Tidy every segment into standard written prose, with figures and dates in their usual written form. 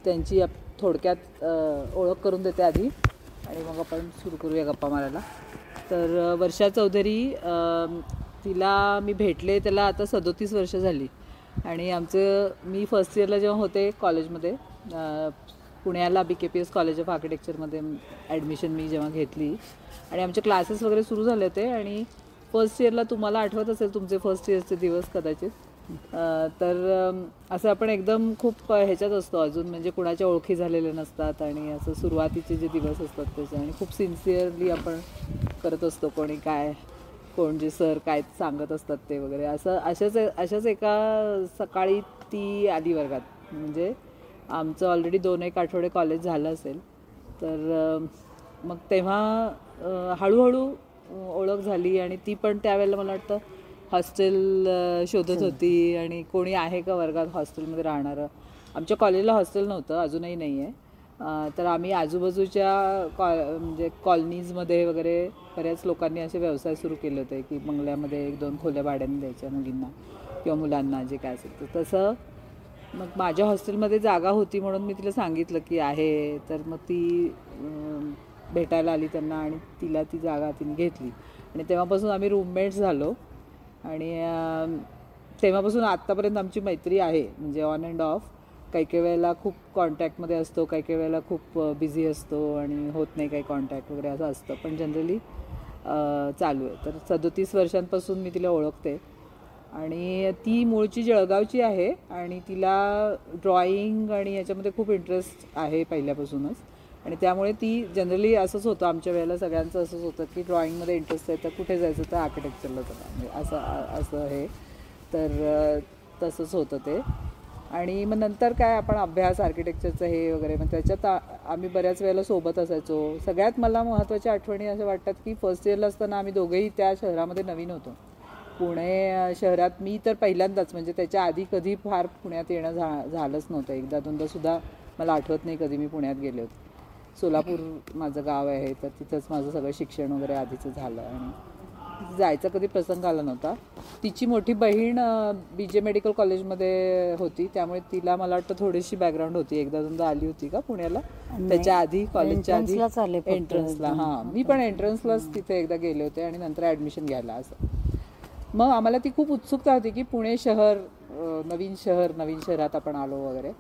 त्यांची थोडक्यात ओळख करून देते आधी आणि मग आपण सुरू करूया गप्पा मारायला. तर वर्षा चौधरी, तिला मी भेटले त्याला आता 37 वर्ष झाली. आणि मी फर्स्ट इयरला जेव्हा होते कॉलेजमध्ये पुण्याला BKPS कॉलेज ऑफ आर्किटेक्चरमध्ये ॲडमिशन मी जेव्हा घेतली आणि आमचे क्लासेस वगैरे सुरू झाले होते आणि फर्स्ट इयरला तुम्हाला आठवत असेल तुमचे फर्स्ट इयरचे दिवस कदाचित, तर असं आपण एकदम खूप ह्याच्यात असतो अजून, म्हणजे कुणाच्या ओळखी झालेल्या नसतात आणि असं सुरुवातीचे जे दिवस असतात त्याचे, आणि खूप सिन्सिअरली आपण करत असतो कोण जे सर काय सांगत असतात ते वगैरे. अशाच एका सकाळी ती आली वर्गात. म्हणजे आमचं ऑलरेडी 2-1 आठवडे कॉलेज झालं असेल. तर मग तेव्हा हळूहळू ओळख झाली आणि ती पण त्यावेळेला मला वाटतं हॉस्टेल शोधत होती आणि कोणी आहे का वर्गात हॉस्टेलमध्ये राहणारं. आमच्या कॉलेजला हॉस्टेल नव्हतं, अजूनही नाही आहे. तर आम्ही आजूबाजूच्या म्हणजे कॉलनीजमध्ये वगैरे बऱ्याच लोकांनी असे व्यवसाय सुरू केले होते की बंगल्यामध्ये 1-2 खोल्या भाड्याने द्यायच्या मुलींना किंवा मुलांना, जे काय असेल तर तसं. मग माझ्या हॉस्टेलमध्ये जागा होती म्हणून मी तिला सांगितलं की आहे, तर मग ती भेटायला आली त्यांना आणि तिला ती जागा तिने घेतली आणि तेव्हापासून आम्ही रूममेट्स झालो. आणि तेव्हापासून आत्तापर्यंत आमची मैत्री आहे, म्हणजे ऑन अँड ऑफ. काही वेळेला खूप कॉन्टॅक्टमध्ये असतो, काही वेळेला खूप बिझी असतो आणि होत नाही काही कॉन्टॅक्ट वगैरे असं असतं, पण जनरली चालू आहे. तर 37 वर्षांपासून मी तिला ओळखते आणि ती मूळची जळगावची आहे आणि तिला ड्रॉइंग आणि याच्यामध्ये खूप इंटरेस्ट आहे पहिल्यापासूनच. आणि त्यामुळे ती जनरली असंच होतं आमच्या वेळेला, सगळ्यांचं असंच होतं की ड्रॉइंगमध्ये इंटरेस्ट आहे तर कुठे जायचं तर आर्किटेक्चरला जातं, म्हणजे असं हे. तर तसंच होतं ते. आणि मग नंतर काय आपण अभ्यास आर्किटेक्चरचं हे वगैरे, मग त्याच्यात आम्ही बऱ्याच वेळेला सोबत असायचो. सगळ्यात मला महत्त्वाच्या आठवणी अशा वाटतात की फर्स्ट इयरला असताना आम्ही दोघेही त्या शहरामध्ये नवीन होतो. पुणे शहरात मी तर पहिल्यांदाच, म्हणजे त्याच्या आधी कधी फार पुण्यात येणं झालंच नव्हतं. 1-2दा सुद्धा मला आठवत नाही कधी मी पुण्यात गेले होते. सोलापूर माझं गाव आहे, तर तिथंच माझं सगळं शिक्षण वगैरे आधीचं झालं आणि जायचा कधी प्रसंग आला नव्हता. तिची मोठी बहीण BJ मेडिकल कॉलेजमध्ये होती, त्यामुळे तिला मला वाटतं थोडीशी बॅकग्राऊंड होती. 1-2दा आली होती का पुण्याला, त्याच्या आधी कॉलेजच्या आधी एंट्रन्सला. हां, मी पण एंट्रन्सलाच तिथे एकदा गेले होते आणि नंतर ॲडमिशन घ्यायला असं. मग आम्हाला ती खूप उत्सुकता होती की पुणे शहर, नवीन शहरात आपण आलो वगैरे.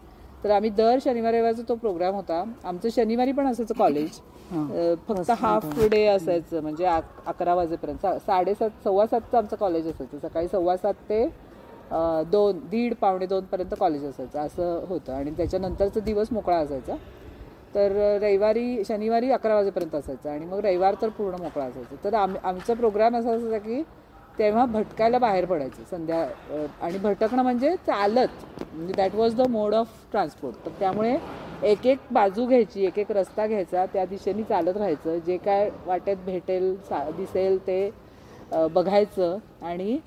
तर आम्ही दर शनिवार रविवारचा तो प्रोग्राम होता. आमचं शनिवारी पण असायचं कॉलेज, फक्त हाफ डे असायचं, म्हणजे 11 वाजेपर्यंत. 7:30-7:15चं आमचं कॉलेज असायचं. सकाळी 7:15 ते 1:30 पर्यंत कॉलेज असायचं, असं होतं. आणि त्याच्यानंतरचा दिवस मोकळा असायचा. तर शनिवारी 11 वाजेपर्यंत असायचं आणि मग रविवार तर पूर्ण मोकळा असायचा. तर आमचा प्रोग्राम असा असायचा की तेव्हा भटकायला बाहेर पडायचं आणि भटकणं म्हणजे चालत, म्हणजे that was the mode of transport. तर त्यामुळे एक बाजू घ्यायची, एक रस्ता घ्यायचा, त्या दिशेने चालत राहायचं, जे काय वाटेत दिसेल ते बघायचं. आणि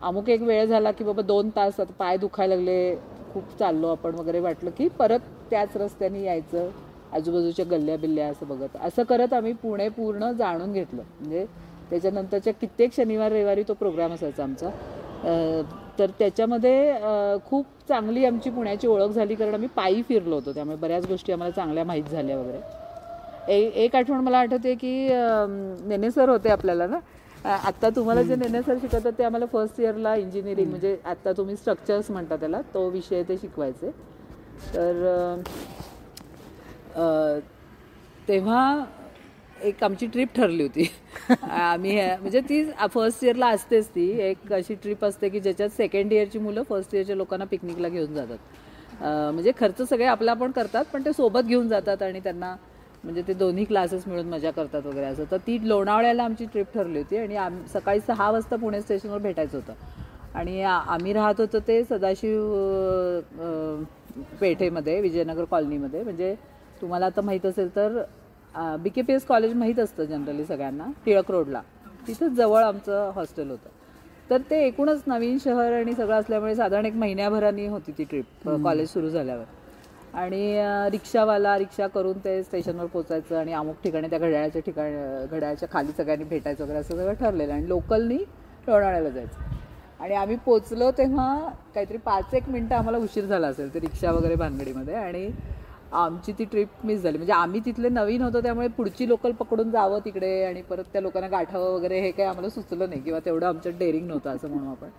अमुक एक वेळ झाला की बाबा 2 तास आता पाय दुखायला लागले, खूप चाललो आपण वगैरे, वाटलं की परत त्याच रस्त्याने यायचं, आजूबाजूच्या गल्ल्या बिल्ल्या असं बघत. असं करत आम्ही पुणे पूर्ण जाणून घेतलं. म्हणजे त्याच्यानंतरच्या कित्येक शनिवार रविवारी तो प्रोग्राम असायचा आमचा. तर त्याच्यामध्ये खूप चांगली आमची पुण्याची ओळख झाली, कारण आम्ही पायी फिरलो होतो, त्यामुळे बऱ्याच गोष्टी आम्हाला चांगल्या माहीत झाल्या वगैरे. एक आठवण मला आठवते की नेने सर होते आपल्याला ना, आत्ता तुम्हाला जे नेने सर शिकवतात ते आम्हाला फर्स्ट इयरला इंजिनिअरिंग, म्हणजे आत्ता तुम्ही स्ट्रक्चर्स म्हणता त्याला, तो विषय ते शिकवायचे. तर तेव्हा एक आमची ट्रिप ठरली होती. आम्ही म्हणजे ती फर्स्ट इयरला असतेच, ती एक अशी ट्रिप असते की ज्याच्यात सेकंड इयरची मुलं फर्स्ट इयरच्या लोकांना पिकनिकला घेऊन जातात. म्हणजे खर्च सगळे आपला आपण करतात, पण ते सोबत घेऊन जातात आणि त्यांना म्हणजे ते दोन्ही क्लासेस मिळून मजा करतात वगैरे असं. तर ती लोणावळ्याला आमची ट्रिप ठरली होती आणि सकाळी 6 वाजता पुणे स्टेशनवर भेटायचं होतं. आणि आम्ही राहत होतो ते सदाशिव पेठेमध्ये, विजयनगर कॉलनीमध्ये. म्हणजे तुम्हाला आता माहीत असेल तर BKPS कॉलेज माहीत असतं जनरली सगळ्यांना, टिळक रोडला, तिथंच जवळ आमचं हॉस्टेल होतं. तर ते एकूणच नवीन शहर आणि सगळं असल्यामुळे साधारण 1 महिन्याभरानी होती ती ट्रिप कॉलेज सुरू झाल्यावर. आणि रिक्षा करून ते स्टेशनवर पोचायचं आणि अमुक ठिकाणी त्या घड्याळाच्या खाली सगळ्यांनी भेटायचं वगैरे असं सगळं ठरलेलं. आणि लोकलनी लोणावळ्याला जायचं. आणि आम्ही पोचलो तेव्हा काहीतरी 5-1 मिनटं आम्हाला उशीर झाला असेल ते रिक्षा वगैरे भानगडीमध्ये. आणि आमची ती ट्रिप मिस झाली. म्हणजे आम्ही तिथले नवीन होतो त्यामुळे पुढची लोकल पकडून जावं तिकडे आणि परत त्या लोकांना गाठावं वगैरे हे काही आम्हाला सुचलं नाही किंवा तेवढं आमच्यात डेअरिंग नव्हतं असं म्हणू आपण.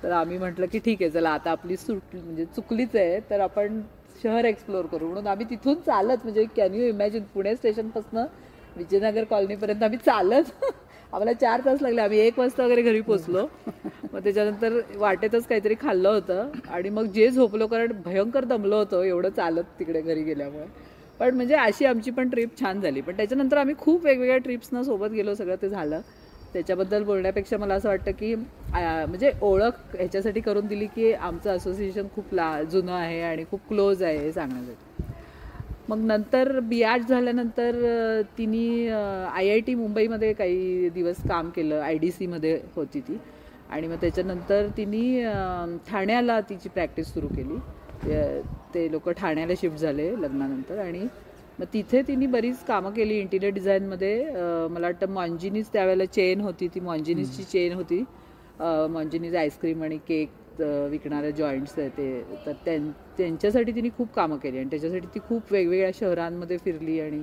तर आम्ही म्हटलं की ठीक आहे चला आता आपली म्हणजे चुकलीच आहे तर आपण शहर एक्सप्लोअर करू म्हणून आम्ही तिथून चालत म्हणजे कॅन यू इमॅजिन पुणे स्टेशनपासून विजयनगर कॉलनीपर्यंत आम्ही चालत आम्हाला 4 तास लागले. आम्ही 1 वाजता वगैरे घरी पोचलो. मग त्याच्यानंतर वाटेतच काहीतरी खाल्लं होतं आणि मग जे झोपलो कारण भयंकर दमलो होतो एवढं चालत तिकडे घरी गेल्यामुळे. पण म्हणजे अशी आमची पण ट्रिप छान झाली. पण त्याच्यानंतर आम्ही खूप वेगवेगळ्या ट्रिप्सना सोबत गेलो सगळं ते झालं. त्याच्याबद्दल बोलण्यापेक्षा मला असं वाटतं की म्हणजे ओळख ह्याच्यासाठी करून दिली की आमचं असोसिएशन खूप जुनं आहे आणि खूप क्लोज आहे हे सांगण्यासाठी. मग नंतर BArt झाल्यानंतर तिने IIT मुंबईमध्ये काही दिवस काम केलं. IDCमध्ये होती ती आणि मग त्याच्यानंतर तिने ठाण्याला तिची प्रॅक्टिस सुरू केली. ते लोक ठाण्याला शिफ्ट झाले लग्नानंतर आणि मग तिथे तिने बरीच कामं केली इंटिरियर डिझाईनमध्ये. मला वाटतं मॉन्जिनीज त्यावेळेला चेन होती ती मॉन्जिनीजची चेन होती. मॉन्जिनीज आईस्क्रीम आणि केक विकणारे जॉईंट्स आहे ते तर त्यांच्यासाठी तिने खूप कामं केली आणि त्याच्यासाठी ती खूप वेगवेगळ्या शहरांमध्ये फिरली आणि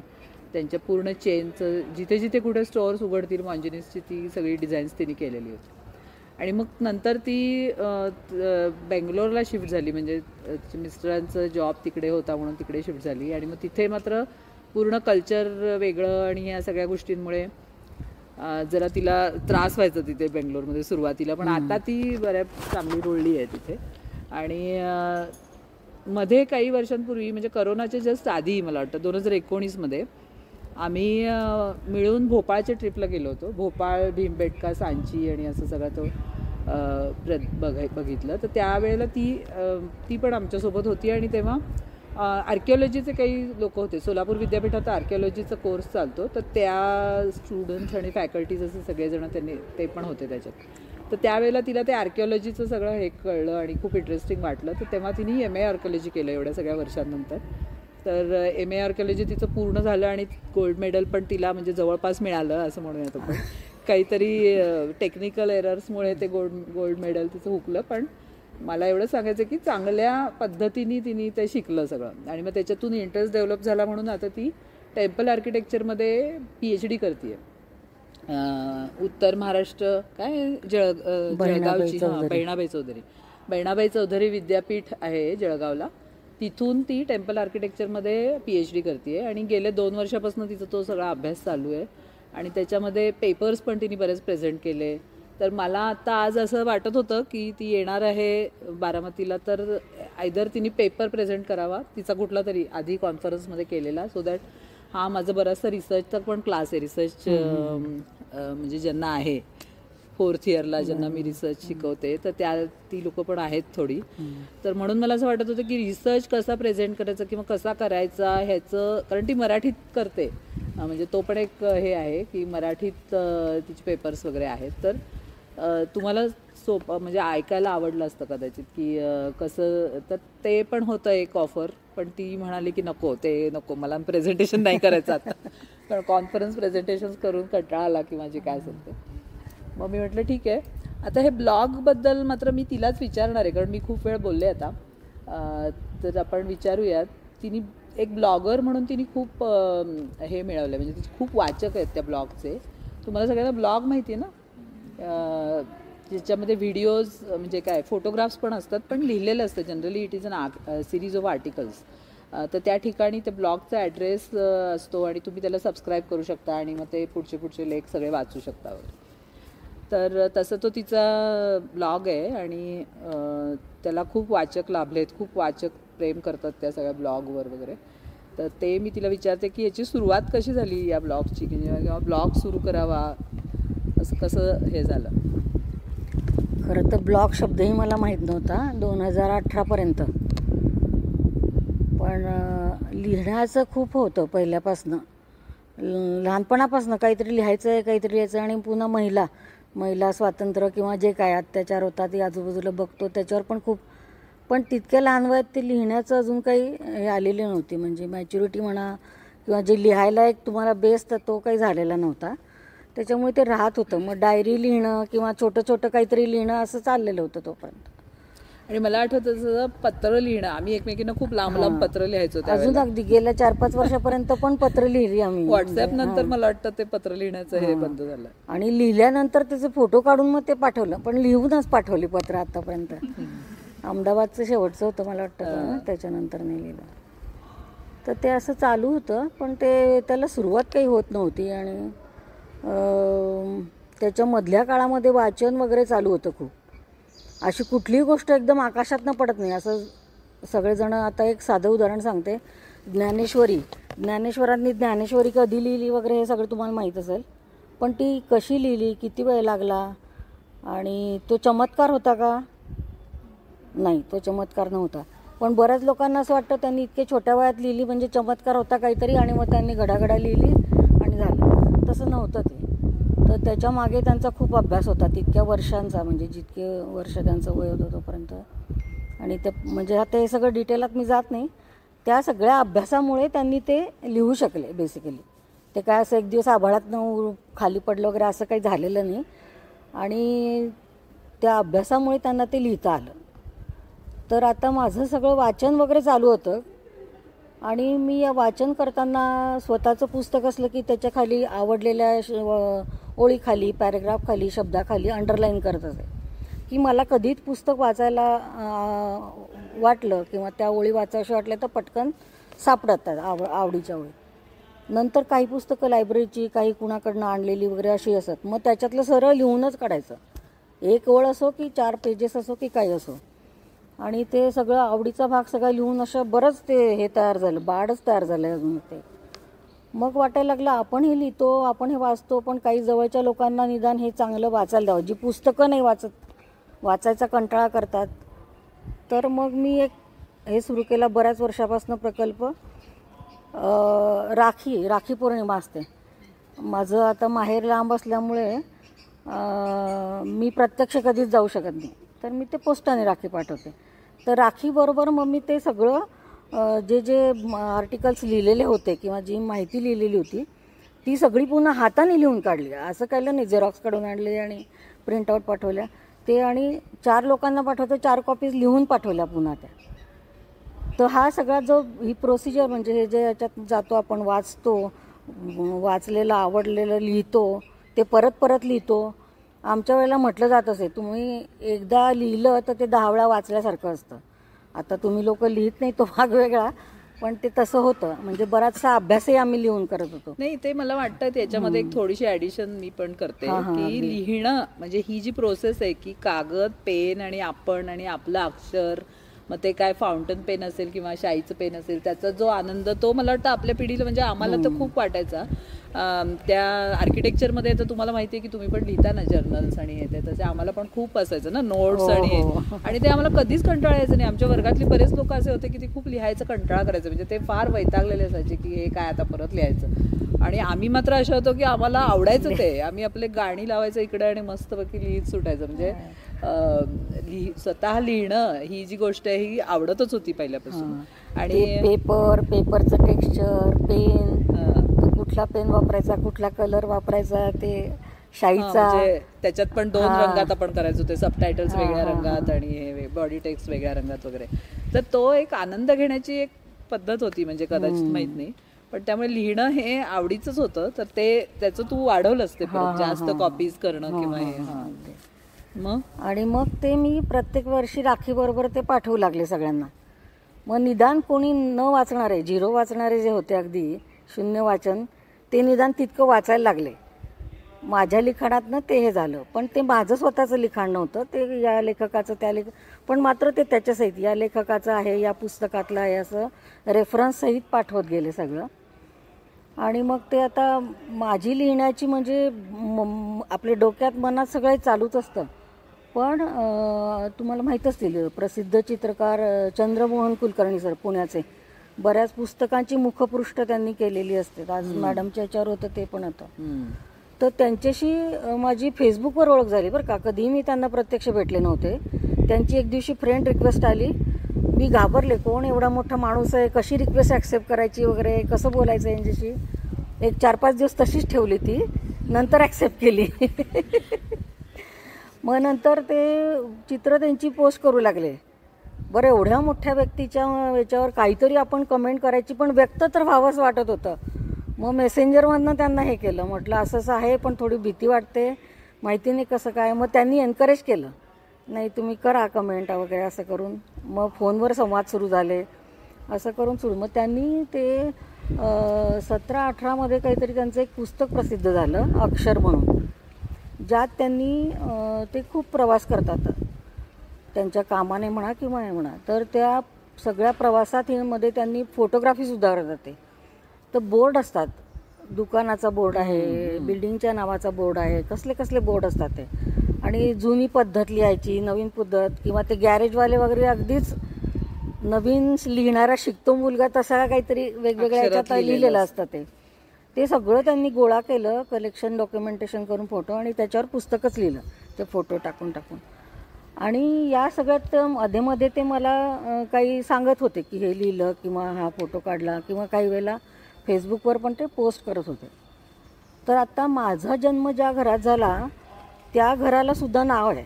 त्यांच्या पूर्ण चेनचं जिथे जिथे कुठे स्टोअर्स उघडतील मॉन्जिनीजची ती सगळी डिझाईन्स तिने केलेली होती. आणि मग नंतर ती बेंगलोरला शिफ्ट झाली म्हणजे मिस्टरांचं जॉब तिकडे होता म्हणून तिकडे शिफ्ट झाली आणि मग तिथे मात्र पूर्ण कल्चर वेगळं आणि ह्या सगळ्या गोष्टींमुळे जरा तिला त्रास व्हायचा तिथे बेंगलोरमध्ये सुरुवातीला. पण आता ती बऱ्याच चांगली रुळली आहे तिथे. आणि मध्ये काही वर्षांपूर्वी म्हणजे करोनाच्या जस्ट आधी मला वाटतं 2019मध्ये आम्ही मिळून भोपाळच्या ट्रिपला गेलो होतो. भोपाळ भीमबेटका सांची आणि असं सगळं तो बघितलं. तर त्यावेळेला ती पण आमच्यासोबत होती आणि तेव्हा आर्किओलॉजीचे काही लोक होते. सोलापूर विद्यापीठात आर्किओलॉजीचा कोर्स चालतो तर त्या स्टुडंट्स आणि फॅकल्टीज असे सगळेजण ते पण होते त्याच्यात. तर त्यावेळेला तिला ते आर्किओलॉजीचं सगळं हे कळलं आणि खूप इंटरेस्टिंग वाटलं. तर तेव्हा तिने MA आर्किओलॉजी केलं एवढ्या सगळ्या वर्षांनंतर. तर MA आर्किओलॉजी तिचं पूर्ण झालं आणि गोल्ड मेडल पण तिला म्हणजे जवळपास मिळालं असं म्हणूयात आपण. काहीतरी टेक्निकल एरर्समुळे ते गोल्ड मेडल तिचं हुकलं. पण मला एवढं सांगायचं की चांगल्या पद्धतीने तिने ते शिकलं सगळं आणि मग त्याच्यातून इंटरेस्ट डेव्हलप झाला म्हणून आता ती टेम्पल आर्किटेक्चरमध्ये PhD करते. उत्तर महाराष्ट्र जळगावची बहिणाबाई चौधरी विद्यापीठ आहे जळगावला. तिथून ती टेम्पल आर्किटेक्चरमध्ये PhD करते आणि गेले 2 वर्षापासून तिचा तो सगळा अभ्यास चालू आहे आणि त्याच्यामध्ये पेपर्स पण तिने बरेच प्रेझेंट केले. तर मला आता आज असं वाटत होतं की ती येणार आहे बारामतीला तर आयदर तिने पेपर प्रेझेंट करावा तिचा कुठला तरी आधी कॉन्फरन्समध्ये केलेला सो दॅट हा माझा बराचसा रिसर्चचा पण क्लास आहे. रिसर्च म्हणजे ज्यांना आहे 4th इयरला ज्यांना मी रिसर्च शिकवते तर ती लोक पण आहेत थोडी. तर म्हणून मला असं वाटत होतं की रिसर्च कसा प्रेझेंट करायचा किंवा कसा करायचा ह्याचं कारण ती मराठीत करते म्हणजे तो पण एक हे आहे की मराठीत तिचे पेपर्स वगैरे आहेत. तर तुम्हाला सोपं म्हणजे ऐकायला आवडलं असतं कदाचित की कसं तर ते पण होतं एक ऑफर. पण ती म्हणाली की नको मला प्रेझेंटेशन नाही करायचं आता कारण कॉन्फरन्स प्रेझेंटेशन करून कंटाळा आला की माझी काय असेल ते. मग मी म्हटलं ठीक आहे. आता हे ब्लॉगबद्दल मात्र मी तिलाच विचारणार आहे कारण मी खूप वेळ बोलले आता. तर आपण विचारूयात. तिने एक ब्लॉगर म्हणून तिने खूप हे मिळवलं म्हणजे तिचे खूप वाचक आहेत त्या ब्लॉगचे. तुम्हाला सगळ्यांना ब्लॉग माहिती आहे ना ज्याच्यामध्ये व्हिडिओज म्हणजे काय फोटोग्राफ्स पण असतात पण लिहिलेलं असतं. Generally it is an series of articles. तर त्या ठिकाणी ते ब्लॉगचा ॲड्रेस असतो आणि तुम्ही त्याला सबस्क्राईब करू शकता आणि मग ते पुढचे लेख सगळे वाचू शकता वगैरे. तर तसं तो तिचा ब्लॉग आहे आणि त्याला खूप वाचक लाभलेत. खूप वाचक प्रेम करतात त्या सगळ्या ब्लॉगवर वगैरे. तर ते मी तिला विचारते की याची सुरुवात कशी झाली या ब्लॉगची किंवा ब्लॉग सुरू करावा असं कसं हे झालं. खरं तर ब्लॉग शब्दही मला माहीत नव्हता 2018पर्यंत. पण लिहिण्याचं खूप होतं पहिल्यापासनं लहानपणापासून काहीतरी लिहायचं आहे काहीतरी लिहायचं आणि पुन्हा महिला स्वातंत्र्य किंवा जे काय अत्याचार होतात ते आजूबाजूला बघतो त्याच्यावर पण खूप. पण तितक्या लहान वयात ते लिहिण्याचं अजून काही हे आलेली नव्हती म्हणजे मॅच्युरिटी म्हणा किंवा जे लिहायला एक तुम्हाला बेस तर तो काही झालेला नव्हता. त्याच्यामुळे ते राहत होतं. मग डायरी लिहिणं किंवा छोटं काहीतरी लिहिणं असं चाललेलं होतं तोपर्यंत. आणि मला आठवतं जसं पत्र लिहिणं, आम्ही एकमेकींना खूप लांब लांब पत्र लिहायचो अजून त्यावेळेला. अगदी गेल्या 4-5 वर्षापर्यंत पण पत्र लिहिली आम्ही. व्हॉट्सअप नंतर मला वाटतं ते पत्र लिहिण्याचं हे बंद झालं. आणि लिहिल्यानंतर त्याचे फोटो काढून मग ते पाठवलं, पण लिहूनच पाठवली पत्र आतापर्यंत. अहमदाबादचं शेवटचं होतं मला वाटतं, त्याच्यानंतर नाही लिहिलं. तर ते असं चालू होतं, पण ते त्याला सुरुवात काही होत नव्हती. आणि त्याच्या मधल्या काळामध्ये वाचन वगैरे चालू होतं खूप. अशी कुठलीही गोष्ट एकदम आकाशातनं पडत नाही असं सगळेजण. आता एक साधं उदाहरण सांगते. ज्ञानेश्वरांनी ज्ञानेश्वरी कधी लिहिली वगैरे हे सगळं तुम्हाला माहीत असेल, पण ती कशी लिहिली, किती वेळ लागला, आणि तो चमत्कार होता का? नाही, तो चमत्कार नव्हता. पण बऱ्याच लोकांना असं वाटतं त्यांनी इतके छोट्या वयात लिहिली म्हणजे चमत्कार होता काहीतरी, आणि मग त्यांनी घडाघडा लिहिली आणि झालं. तसं नव्हतं ते. तर त्याच्या मागे त्यांचा खूप अभ्यास होता, तितक्या वर्षांचा, म्हणजे जितके वर्ष त्यांचं वय होतं तोपर्यंत. आणि ते म्हणजे आता हे सगळं डिटेलात मी जात नाही. त्या सगळ्या अभ्यासामुळे त्यांनी ते लिहू शकले बेसिकली. ते काय असं एक दिवस आभाळातनं खाली पडलं वगैरे असं काही झालेलं नाही. आणि त्या अभ्यासामुळे त्यांना ते लिहिता आलं. तर आता माझं सगळं वाचन वगैरे चालू होतं, आणि मी या वाचन करताना स्वतःचं पुस्तक असलं की त्याच्या खाली आवडलेल्या ओळीखाली, पॅरेग्राफखाली, शब्दाखाली अंडरलाईन करत असे, की मला कधीच पुस्तक वाचायला वाटलं किंवा त्या ओळी वाचाव्याशा वाटल्या तर पटकन सापडतात आवडीच्या ओळी. नंतर काही पुस्तकं लायब्ररीची, काही कुणाकडनं आणलेली वगैरे अशी असत. मग त्याच्यातलं सरळ लिहूनच काढायचं, एक ओळ असो की 4 पेजेस असो की काही असो. आणि ते सगळं आवडीचा भाग सगळा लिहून असं बरंच ते हे तयार झालं, बाडच तयार झालं आहे अजून ते. मग वाटायला लागलं आपण हे लिहितो, आपण हे वाचतो, पण काही जवळच्या लोकांना निदान हे चांगलं वाचायला द्यावं, जी पुस्तकं नाही वाचायचा कंटाळा करतात. तर मग मी एक हे सुरू केला बऱ्याच वर्षापासून प्रकल्प. राखी पौर्णिमा असते. माझं आता माहेर लांब असल्यामुळे मी प्रत्यक्ष कधीच जाऊ शकत नाही, तर मी ते पोस्टाने राखी पाठवते. तर राखीबरोबर मग मी ते सगळं जे आर्टिकल्स लिहिलेले होते किंवा जी माहिती लिहिलेली होती ती सगळी पुन्हा हाताने लिहून काढली. असं केलं नाही झेरॉक्स काढून आणले आणि प्रिंटआउट पाठवल्या ते, आणि 4 लोकांना पाठवतो, 4 कॉपीज लिहून पाठवल्या पुन्हा त्या. तर हा सगळा जो ही प्रोसिजर म्हणजे हे जे याच्यात जातो आपण, वाचतो, वाचलेलं आवडलेलं लिहितो, ते परत परत लिहितो. आमच्या वेळेला म्हटलं जात असे, तुम्ही एकदा लिहिलं तर ते 10 वेळा वाचल्यासारखं असतं. आता तुम्ही लोक लिहित नाही तो भाग वेगळा, पण ते तसं होतं. म्हणजे बराचसा अभ्यासही आम्ही लिहून करत होतो. नाही, ते मला वाटतं त्याच्यामध्ये एक थोडीशी ॲडिशन मी पण करते की लिहिणं म्हणजे ही जी प्रोसेस आहे की कागद, पेन आणि आपण आणि आपलं अक्षर, मग ते काय फाउंटन पेन असेल किंवा शाईचं पेन असेल, त्याचा जो आनंद तो मला वाटतं आपल्या पिढीला म्हणजे आम्हाला तर खूप वाटायचा. त्या आर्किटेक्चरमध्ये तर तुम्हाला माहिती आहे की तुम्ही पण लिहिता ना जर्नल्स आणि हे तसे आम्हाला पण खूप असायचं ना नोट्स आणि ते आम्हाला कधीच कंटाळायचं नाही. आमच्या वर्गातली बरेच लोक असे होते की ते खूप लिहायचं कंटाळा करायचं, म्हणजे ते फार वैतागलेले असायचे की हे काय आता परत लिहायचं. आणि आम्ही मात्र अशा होतो की आम्हाला आवडायचं ते, आम्ही आपले गाणी लावायचं इकडे आणि मस्तपैकी लिहित सुटायचं. म्हणजे स्वतः लिहिणं ही जी गोष्ट आहे ही आवडतच होती पहिल्यापासून. आणि पेपरचं टेक्स्चर, पेन, कुठला पेन वापरायचा, कुठला कलर वापरायचा, ते शाईचा, त्याच्यात पण 2 रंगात आपण करायचो, ते सबटायटल्स वेगळ्या रंगात आणि हे बॉडी टेक्स्ट वेगळ्या रंगात वगैरे. तर तो एक आनंद घेण्याची एक पद्धत होती, म्हणजे कदाचित माहित नाही, पण त्यामुळे लिहिणं हे आवडीचंच होतं. तर ते त्याचं तू वाढवलंस ते जास्त कॉपीज करणं किंवा हे. मग आणि मग ते मी प्रत्येक वर्षी राखीबरोबर ते पाठवू लागले सगळ्यांना. मग निदान कोणी न वाचणारे, 0 वाचणारे जे होते, अगदी शून्य वाचन, ते निदान तितकं वाचायला लागले. माझ्या लिखाणातनं ते हे झालं. पण ते माझं स्वतःचं लिखाण नव्हतं, ते या लेखकाचं त्या पण मात्र ते त्याच्यासहित या लेखकाचं आहे, या पुस्तकातलं आहे, असं रेफरन्ससहित पाठवत गेले सगळं. आणि मग ते आता माझी लिहिण्याची म्हणजे आपल्या डोक्यात मनात सगळं चालूच असतं. पण तुम्हाला माहीत असतील प्रसिद्ध चित्रकार चंद्रमोहन कुलकर्णी सर, पुण्याचे, बऱ्याच पुस्तकांची मुखपृष्ठ त्यांनी केलेली असते. आज मॅडमच्या याच्यावर होतं ते पण होतं. तर त्यांच्याशी माझी फेसबुकवर ओळख झाली बरं का. कधीही मी त्यांना प्रत्यक्ष भेटले नव्हते. त्यांची एक दिवशी फ्रेंड रिक्वेस्ट आली. मी घाबरले, कोण एवढा मोठा माणूस आहे, कशी रिक्वेस्ट ॲक्सेप्ट करायची वगैरे, कसं बोलायचं यांच्याशी. एक 4-5 दिवस तशीच ठेवली ती, नंतर ॲक्सेप्ट केली. मग नंतर ते चित्र त्यांची पोस्ट करू लागले बरं एवढ्या मोठ्या व्यक्तीच्या याच्यावर काहीतरी आपण कमेंट करायची, पण व्यक्त तर व्हावंच वाटत होतं. मग मेसेंजरमधनं त्यांना हे केलं, म्हटलं असं असं आहे पण थोडी भीती वाटते, माहिती नाही कसं काय. मग त्यांनी एनकरेज केलं, नाही तुम्ही करा कमेंट वगैरे असं करून. मग फोनवर संवाद सुरू झाले, असं करून सुरू. मग त्यांनी ते 17-18मध्ये काहीतरी त्यांचं एक पुस्तक प्रसिद्ध झालं, अक्षर म्हणून, ज्यात त्यांनी ते खूप प्रवास करतात त्यांच्या कामाने म्हणा किंवा हे म्हणा. तर त्या सगळ्या प्रवासात मध्ये त्यांनी फोटोग्राफीसुद्धा करतात. तर बोर्ड असतात, दुकानाचा बोर्ड आहे, बिल्डिंगच्या नावाचा बोर्ड आहे, कसले कसले बोर्ड असतात ते. आणि जुनी पद्धत लिहायची, नवीन पद्धत, किंवा ते गॅरेजवाले वगैरे अगदीच नवीन लिहिणारा शिकतो मुलगा तसा काहीतरी वेगवेगळ्या याच्यात लिहिलेलं असतं. ते सगळं त्यांनी गोळा केलं, कलेक्शन डॉक्युमेंटेशन करून फोटो, आणि त्याच्यावर पुस्तकच लिहिलं ते फोटो टाकून टाकून. आणि या सगळ्यात मध्ये मध्ये ते मला काही सांगत होते की हे लिहिलं किंवा हा फोटो काढला, किंवा काही वेळेला फेसबुकवर पण ते पोस्ट करत होते. तर आता माझा जन्म ज्या घरात झाला त्या घराला सुद्धा नाव आहे,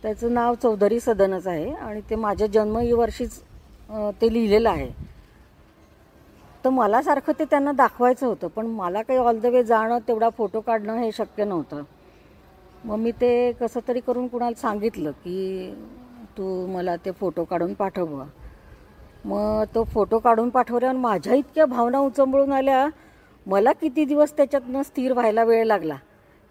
त्याचं नाव चौधरी सदनच आहे, आणि ते माझ्या जन्मवर्षीच ते लिहिलेलं आहे. तर मला सारखं ते त्यांना दाखवायचं होतं, पण मला काही ऑल द वे जाणं, तेवढा फोटो काढणं हे शक्य नव्हतं. मग मी ते कसं तरी करून कुणाला सांगितलं की तू मला ते फोटो काढून पाठव. मग तो फोटो काढून पाठवल्यावर माझ्या इतक्या भावना उचंबळून आल्या. मला किती दिवस त्याच्यातनं स्थिर व्हायला वेळ लागला,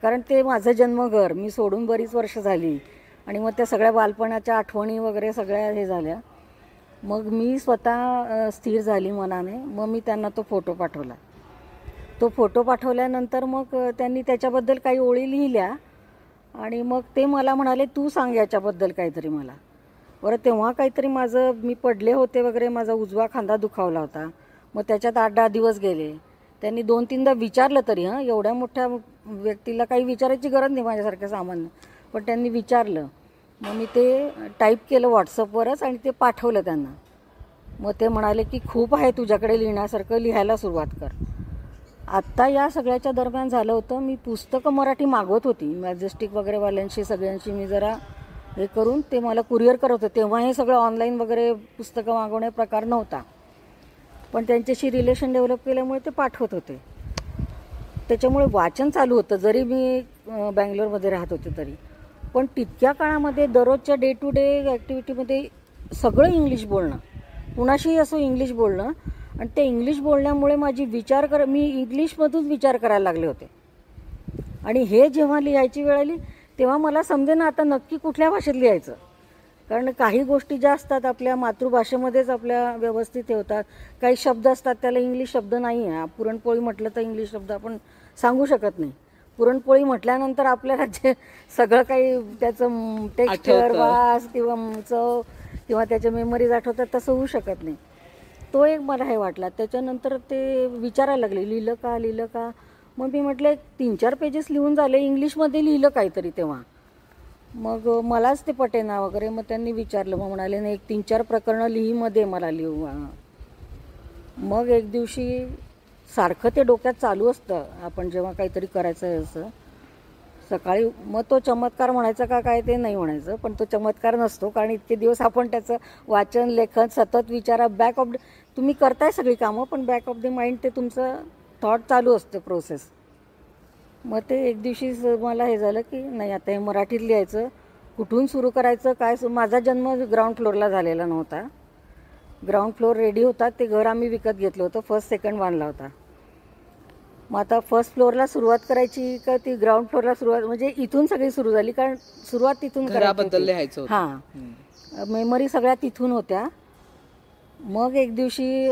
कारण ते माझं जन्मघर मी सोडून बरीच वर्ष झाली, आणि मग त्या सगळ्या बालपणाच्या आठवणी वगैरे सगळ्या हे झाल्या. मग मी स्वतः स्थिर झाली मनाने. मग मी त्यांना तो फोटो पाठवला. तो फोटो पाठवल्यानंतर मग त्यांनी त्याच्याबद्दल काही ओळी लिहिल्या, आणि मग ते मला म्हणाले तू सांग याच्याबद्दल काहीतरी मला. बरं तेव्हा काहीतरी मी पडले होते वगैरे, माझा उजवा खांदा दुखावला होता. मग त्याच्यात 8-10 दिवस गेले. त्यांनी 2-3दा विचारलं तरी, एवढ्या मोठ्या व्यक्तीला काही विचारायची गरज नाही माझ्यासारख्या सामान्य, पण त्यांनी विचारलं. मग मी ते टाईप केलं व्हॉट्सअपवरच आणि ते पाठवलं त्यांना. मग ते म्हणाले की खूप आहे तुझ्याकडे लिहिण्यासारखं, लिहायला सुरुवात कर. आत्ता या सगळ्याच्या दरम्यान झालं होतं, मी पुस्तकं मराठी मागवत होती मॅजेस्टिक वगैरे वाल्यांशी सगळ्यांशी मी जरा हे करून ते मला कुरिअर करत होते. तेव्हा हे सगळं ऑनलाईन वगैरे पुस्तकं मागवणे प्रकार नव्हता, पण त्यांच्याशी रिलेशन डेव्हलप केल्यामुळे ते पाठवत होते. त्याच्यामुळे वाचन चालू होतं जरी मी बँगलोरमध्ये राहत होते तरी. पण तितक्या काळामध्ये दररोजच्या डे टू डे ॲक्टिव्हिटीमध्ये सगळं इंग्लिश बोलणं, कुणाशीही असो इंग्लिश बोलणं, आणि ते इंग्लिश बोलण्यामुळे माझी मी इंग्लिशमधून विचार करायला लागले होते. आणि हे जेव्हा लिहायची वेळ आली तेव्हा मला समजे ना आता नक्की कुठल्या भाषेत लिहायचं, कारण काही गोष्टी ज्या असतात आपल्या मातृभाषेमध्येच आपल्या व्यवस्थित हे होतात. काही शब्द असतात त्याला इंग्लिश शब्द नाही आहे. पुरणपोळी म्हटलं तर इंग्लिश शब्द आपण सांगू शकत नाही. पुरणपोळी म्हटल्यानंतर आपल्याला जे सगळं काही त्याचं टेक्स्चर, वास किंवा चव किंवा त्याच्या मेमरीज आठवतात तसं होऊ शकत नाही. तो एक मला हे वाटला. त्याच्यानंतर ते विचारायला लागले लिहिलं का. मग मी म्हटलं 3-4 पेजेस लिहून झाले, इंग्लिशमध्ये लिहिलं काहीतरी तेव्हा. मग मलाच ते पटेना वगैरे. मग त्यांनी विचारलं, मग म्हणाले नाही 1-3-4 प्रकरणं लिहीमध्ये मला लिहू. मग एक दिवशी सारखं ते डोक्यात चालू असतं आपण जेव्हा काहीतरी करायचं आहे असं सकाळी. मग तो चमत्कार म्हणायचा का काय ते नाही म्हणायचं, पण तो चमत्कार नसतो, कारण इतके दिवस आपण त्याचं वाचन लेखन सतत विचारा बॅक ऑफ तुम्ही करताय सगळी कामं, पण बॅक ऑफ द माइंड ते तुमचं थॉट चालू असतं प्रोसेस. मग ते एक दिवशी मला हे झालं की नाही आता हे मराठीत लिहायचं, कुठून सुरू करायचं काय. माझा जन्म ग्राउंड फ्लोअरला झालेला नव्हता. ग्राउंड फ्लोअर रेडी होता, ते घर आम्ही विकत घेतलं होतं, 1st 2nd बांधला होता. मग आता 1st फ्लोअरला सुरुवात करायची का ती ग्राउंड फ्लोअरला सुरुवात, म्हणजे इथून सगळी सुरू झाली, कारण सुरुवात तिथून घराबद्दल लिहायचं. हां, मेमरी सगळ्या तिथून होत्या. मग एक दिवशी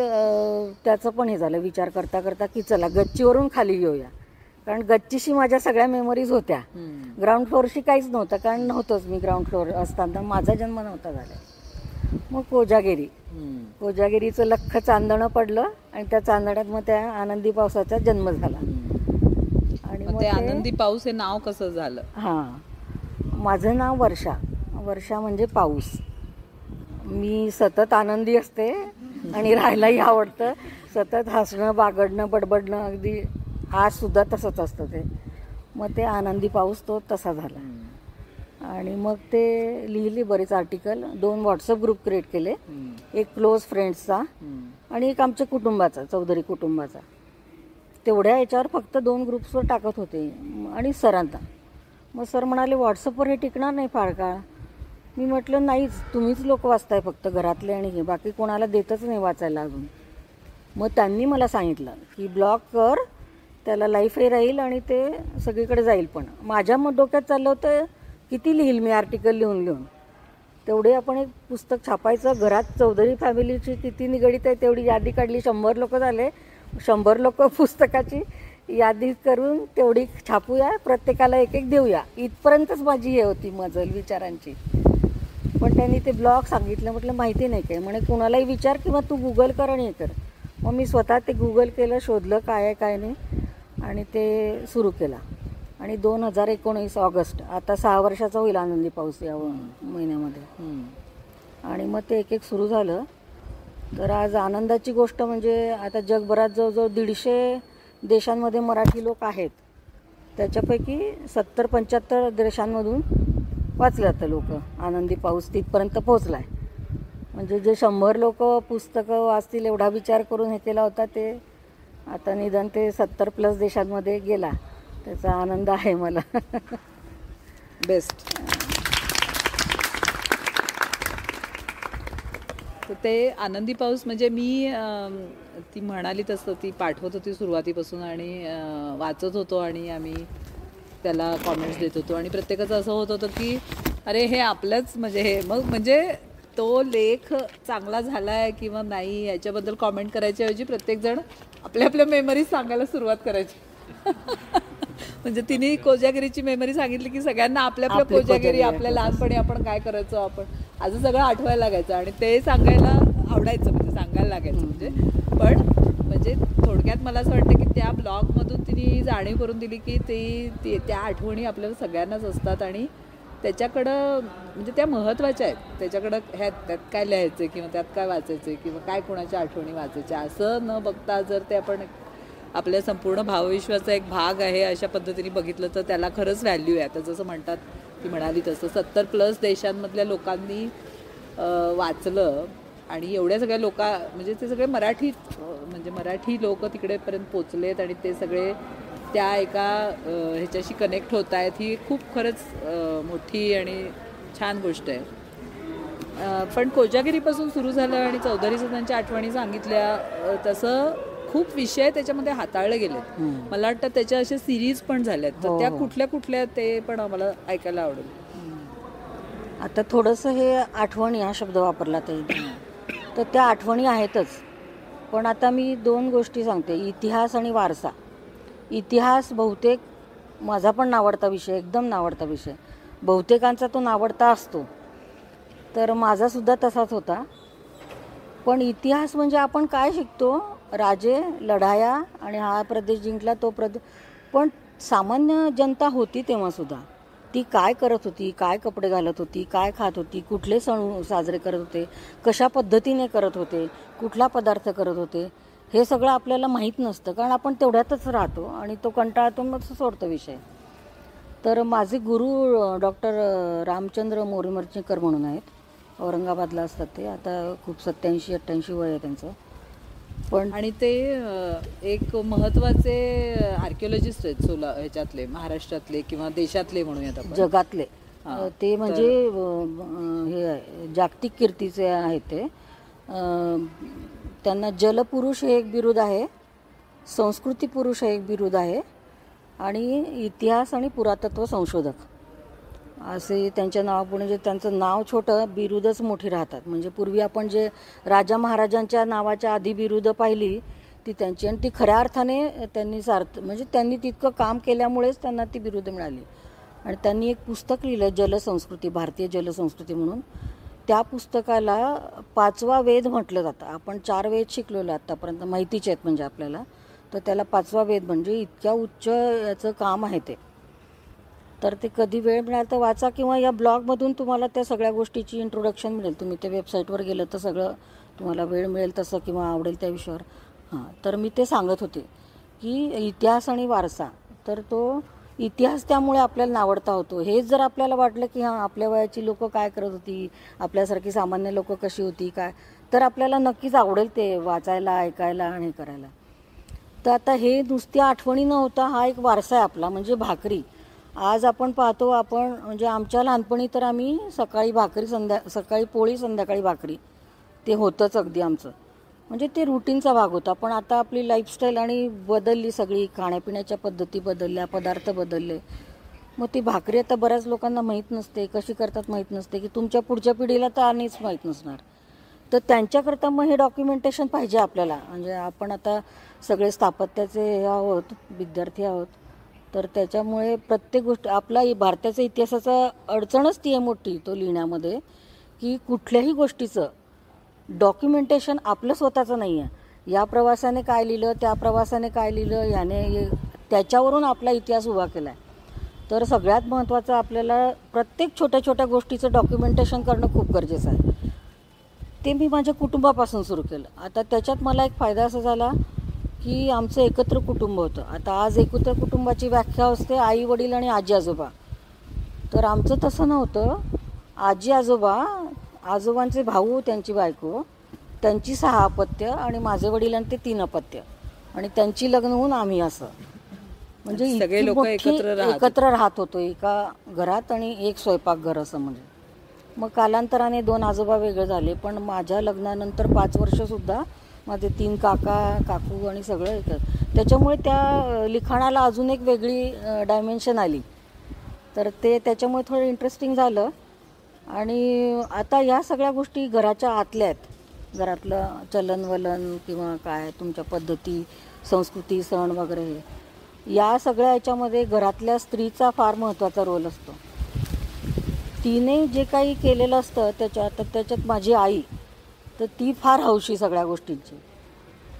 त्याचं पण हे झालं विचार करता करता की चला गच्चीवरून खाली घेऊया, कारण गच्चीशी माझ्या सगळ्या मेमरीज होत्या. ग्राउंड फ्लोअरशी काहीच नव्हतं, कारण नव्हतंच मी ग्राउंड फ्लोअर असताना, माझा जन्म नव्हता झाला. मग कोजागिरीचं लख्ख चांदणं पडलं आणि त्या चांदण्यात मग त्या आनंदी पावसाचा जन्म झाला. आणि मग ते आनंदी पाऊस हे नाव कसं झालं? माझं नाव वर्षा म्हणजे पाऊस. मी सतत आनंदी असते आणि राहायलाही आवडतं, सतत हसणं बागडणं बडबडणं, अगदी आज सुद्धा तसंच असतं ते. मग ते आनंदी पाऊस तो तसा झाला. आणि मग ते लिहिली बरीच आर्टिकल, 2 व्हॉट्सअप ग्रुप क्रिएट केले, एक क्लोज फ्रेंड्सचा आणि एक आमच्या कुटुंबाचा, चौधरी कुटुंबाचा. तेवढ्या याच्यावर फक्त 2 ग्रुप्सवर टाकत होते आणि सरांना. मग सर म्हणाले व्हॉट्सअपवर हे टिकणार नाही फार काळ. मी म्हटलं नाहीच, तुम्हीच लोक वाचताय फक्त घरातले आणि हे, बाकी कोणाला देतच नाही वाचायला अजून. मग त्यांनी मला सांगितलं की ब्लॉग कर, त्याला लाईफही राहील आणि ते सगळीकडे जाईल. पण माझ्या मग डोक्यात चाललं होतं किती लिहील मी आर्टिकल लिहून लिहून, तेवढे आपण एक पुस्तक छापायचं. घरात चौधरी फॅमिलीची किती निगडीत आहे तेवढी यादी काढली, 100 लोक झाले, 100 लोक पुस्तकाची यादी करून तेवढी छापूया, प्रत्येकाला एक एक देऊया, इथपर्यंतच माझी हे होती मजल विचारांची. पण त्यांनी ते ब्लॉग सांगितलं, म्हटलं माहिती नाही काय, म्हणे कुणालाही विचार किंवा तू गुगल कर आणि हे कर. मग मी स्वतः ते गुगल केलं, शोधलं काय आहे काय नाही आणि ते सुरू केलं. आणि 2019 ऑगस्ट, आता 6 वर्षाचा होईल आनंदी पाऊस या महिन्यामध्ये. आणि मग ते एक एक सुरू झालं. तर आज आनंदाची गोष्ट म्हणजे आता जगभरात जवळजवळ 150 देशांमध्ये मराठी लोक आहेत. त्याच्यापैकी 70-75 देशांमधून वाचले जातं लोक. आनंदी पाऊस तिथपर्यंत पोहोचला आहे. म्हणजे जे 100 लोक पुस्तकं वाचतील एवढा विचार करून हे केला होता, ते आता निदान ते 70+ देशांमध्ये गेला. त्याचा आनंद आहे मला. बेस्ट. तर ते आनंदी पाऊस म्हणजे मी ती म्हणाली तसं ती पाठवत होती सुरुवातीपासून आणि वाचत होतो आणि आम्ही त्याला कॉमेंट्स देत होतो आणि प्रत्येकाचं असं होत होतं की अरे हे आपलंच म्हणजे हे, मग म्हणजे तो लेख चांगला झाला आहे किंवा नाही याच्याबद्दल कॉमेंट करायच्या ऐवजी प्रत्येकजण आपल्या आपल्या मेमरीज सांगायला सुरुवात करायची. म्हणजे तिने कोजागिरीची मेमरी सांगितली की सगळ्यांना आपल्या आपल्या कोजागिरी, आपल्या लहानपणी आपण काय करायचो आपण असं सगळं आठवायला लागायचं आणि ते सांगायला आवडायचं, म्हणजे सांगायला लागायचं. म्हणजे पण म्हणजे थोडक्यात मला असं वाटतं की त्या ब्लॉगमधून तिने जाणीव करून दिली की ते त्या आठवणी आपल्याला सगळ्यांनाच असतात आणि त्याच्याकडं म्हणजे त्या महत्त्वाच्या आहेत. त्याच्याकडं त्यात काय लिहायचं किंवा त्यात काय वाचायचं किंवा काय कोणाच्या आठवणी वाचायच्या असं न बघता जर ते आपण आपल्या संपूर्ण भावविश्वाचा एक भाग आहे अशा पद्धतीने बघितलं तर त्याला खरंच व्हॅल्यू आहे. आता जसं म्हणतात, ती म्हणाली तसं 70+ देशांमधल्या लोकांनी वाचलं आणि एवढ्या सगळ्या म्हणजे ते सगळे म्हणजे मराठी लोक तिकडेपर्यंत पोचलेत आणि ते सगळे त्या एका ह्याच्याशी कनेक्ट होत आहेत. ही खूप खरंच मोठी आणि छान गोष्ट आहे. पण कोजागिरीपासून सुरू झालं आणि चौधरीचं त्यांच्या आठवणी सांगितल्या, तसं खूप विषय त्याच्यामध्ये हाताळले गेलेत. मला वाटतं त्याच्या अशा सिरीज पण झाल्यात. तर त्या कुठल्या कुठल्या ते पण आम्हाला ऐकायला आवडेल. आता थोडंसं हे आठवणी हा शब्द वापरला तर त्या आठवणी आहेतच. पण आता मी 2 गोष्टी सांगते, इतिहास आणि वारसा. इतिहास बहुतेक माझा पण नावडता विषय, एकदम नावडता विषय. बहुतेकांचा तो नावडता असतो, तर माझासुद्धा तसाच होता. पण इतिहास म्हणजे आपण काय शिकतो, राजे, लढाया आणि हा प्रदेश जिंकला तो प्रदेश. पण सामान्य जनता होती तेव्हासुद्धा, ती काय करत होती, काय कपडे घालत होती, काय खात होती, कुठले सण साजरे करत होते, कशा पद्धतीने करत होते, कुठला पदार्थ करत होते, हे सगळं आपल्याला माहीत नसतं. कारण आपण तेवढ्यातच राहतो आणि तो कंटाळतो मग सोडतो विषय. तर माझे गुरु डॉक्टर रामचंद्र मोरीमर्चीकर म्हणून आहेत, औरंगाबादला असतात ते. आता खूप 87-88 वय आहे त्यांचं. पण आणि ते एक महत्त्वाचे आर्किओलॉजिस्ट आहेत ह्याच्यातले, महाराष्ट्रातले किंवा देशातले म्हणूयात आपण, जगातले. ते म्हणजे हे जागतिक कीर्तीचे आहेत ते. त्यांना जलपुरुष हे एक बिरुद आहे, संस्कृती पुरुष हे एक बिरुद आहे आणि इतिहास आणि पुरातत्व संशोधक असे त्यांच्या नावापुढे. जे त्यांचं नाव छोटं, बिरुदच मोठी राहतात. म्हणजे पूर्वी आपण जे राजा महाराजांच्या नावाच्या आधी बिरुद पाहिली ती त्यांची, आणि ती खऱ्या अर्थाने त्यांनी म्हणजे त्यांनी तितकं काम केल्यामुळेच त्यांना ती बिरुद मिळाली. आणि त्यांनी एक पुस्तक लिहिलं, जलसंस्कृती, भारतीय जलसंस्कृती म्हणून. त्या पुस्तकाला 5वा वेद म्हटलं जातं. आपण 4 वेद शिकलेलो आत्तापर्यंत, माहितीचे आहेत म्हणजे आपल्याला, तर त्याला 5वा वेद म्हणजे इतक्या उच्च याचं काम आहे ते. तर ते कधी वेळ मिळाला तर वाचा किंवा या ब्लॉगमधून तुम्हाला त्या सगळ्या गोष्टीची इंट्रोडक्शन मिळेल. तुम्ही त्या वेबसाईटवर गेलं तर सगळं तुम्हाला वेळ मिळेल तसं किंवा आवडेल त्या विषयावर. तर मी ते सांगत होते की इतिहास आणि वारसा, तर तो इतिहास त्यामुळे आपल्याला नावडता होतो. हेच जर आपल्याला वाटलं की हां आपल्या वयाची लोकं काय करत होती, आपल्यासारखी सामान्य लोकं कशी होती काय, तर आपल्याला नक्कीच आवडेल ते वाचायला, ऐकायला आणि हे करायला. तर आता हे नुसत्या आठवणी न होता हा एक वारसा आहे आपला, म्हणजे भाकरी. आज आपण पाहतो, आपण म्हणजे आमच्या लहानपणी तर आम्ही सकाळी भाकरी, सकाळी पोळी, संध्याकाळी भाकरी, ते होतंच अगदी आमचं. म्हणजे ते रुटीनचा भाग होता. पण आता आपली लाईफस्टाईल आणि बदलली, सगळी खाण्यापिण्याच्या पद्धती बदलल्या, पदार्थ बदलले. मग ती भाकरी आता बऱ्याच लोकांना माहीत नसते, कशी करतात माहीत नसते, की तुमच्या पुढच्या पिढीला तर आणिच माहीत नसणार. तर त्यांच्याकरता मग हे डॉक्युमेंटेशन पाहिजे आपल्याला. म्हणजे आपण आता सगळे स्थापत्याचे हे आहोत, विद्यार्थी आहोत, तर त्याच्यामुळे प्रत्येक गोष्ट आपला भारताच्या इतिहासाचा अडचणच ती आहे मोठी तो लिहिण्यामध्ये, की कुठल्याही गोष्टीचं डॉक्युमेंटेशन आपलं स्वतःचं नाही आहे. या प्रवासाने काय लिहिलं, त्या प्रवासाने काय लिहिलं, याने त्याच्यावरून आपला इतिहास उभा केला आहे. तर सगळ्यात महत्त्वाचं आपल्याला प्रत्येक छोट्या छोट्या गोष्टीचं डॉक्युमेंटेशन करणं खूप गरजेचं आहे. ते मी माझ्या कुटुंबापासून सुरू केलं. आता त्याच्यात मला एक फायदा असा झाला की आमचं एकत्र कुटुंब होतं. आता आज एकत्र कुटुंबाची व्याख्या असते आई वडील आणि आजी आजोबा. तर आमचं तसं नव्हतं. आजी आजोबा, आजोबांचे भाऊ, त्यांची बायको, त्यांची 6 अपत्य आणि माझे वडील आणि ते 3 अपत्य, आणि त्यांची लग्न होऊन आम्ही, असं म्हणजे सगळे लोक एकत्र राहत होतो एका घरात, आणि एक स्वयंपाकघर असं. म्हणजे मग कालांतराने 2 आजोबा वेगळे झाले, पण माझ्या लग्नानंतर 5 वर्षसुद्धा माझे 3 काका, काकू आणि सगळं एकत्र. त्याच्यामुळे त्या लिखाणाला अजून एक वेगळी डायमेन्शन आली. तर ते त्याच्यामुळे थोडं इंटरेस्टिंग झालं. आणि आता या सगळ्या गोष्टी घराच्या आतल्या आहेत. घरातलं चलनवलन किंवा काय तुमच्या पद्धती, संस्कृती, सण वगैरे, हे या सगळ्या याच्यामध्ये घरातल्या स्त्रीचा फार महत्त्वाचा रोल असतो. तिने जे काही केलेलं असतं त्याच्यात माझी आई, तर ती फार हौशी सगळ्या गोष्टींची.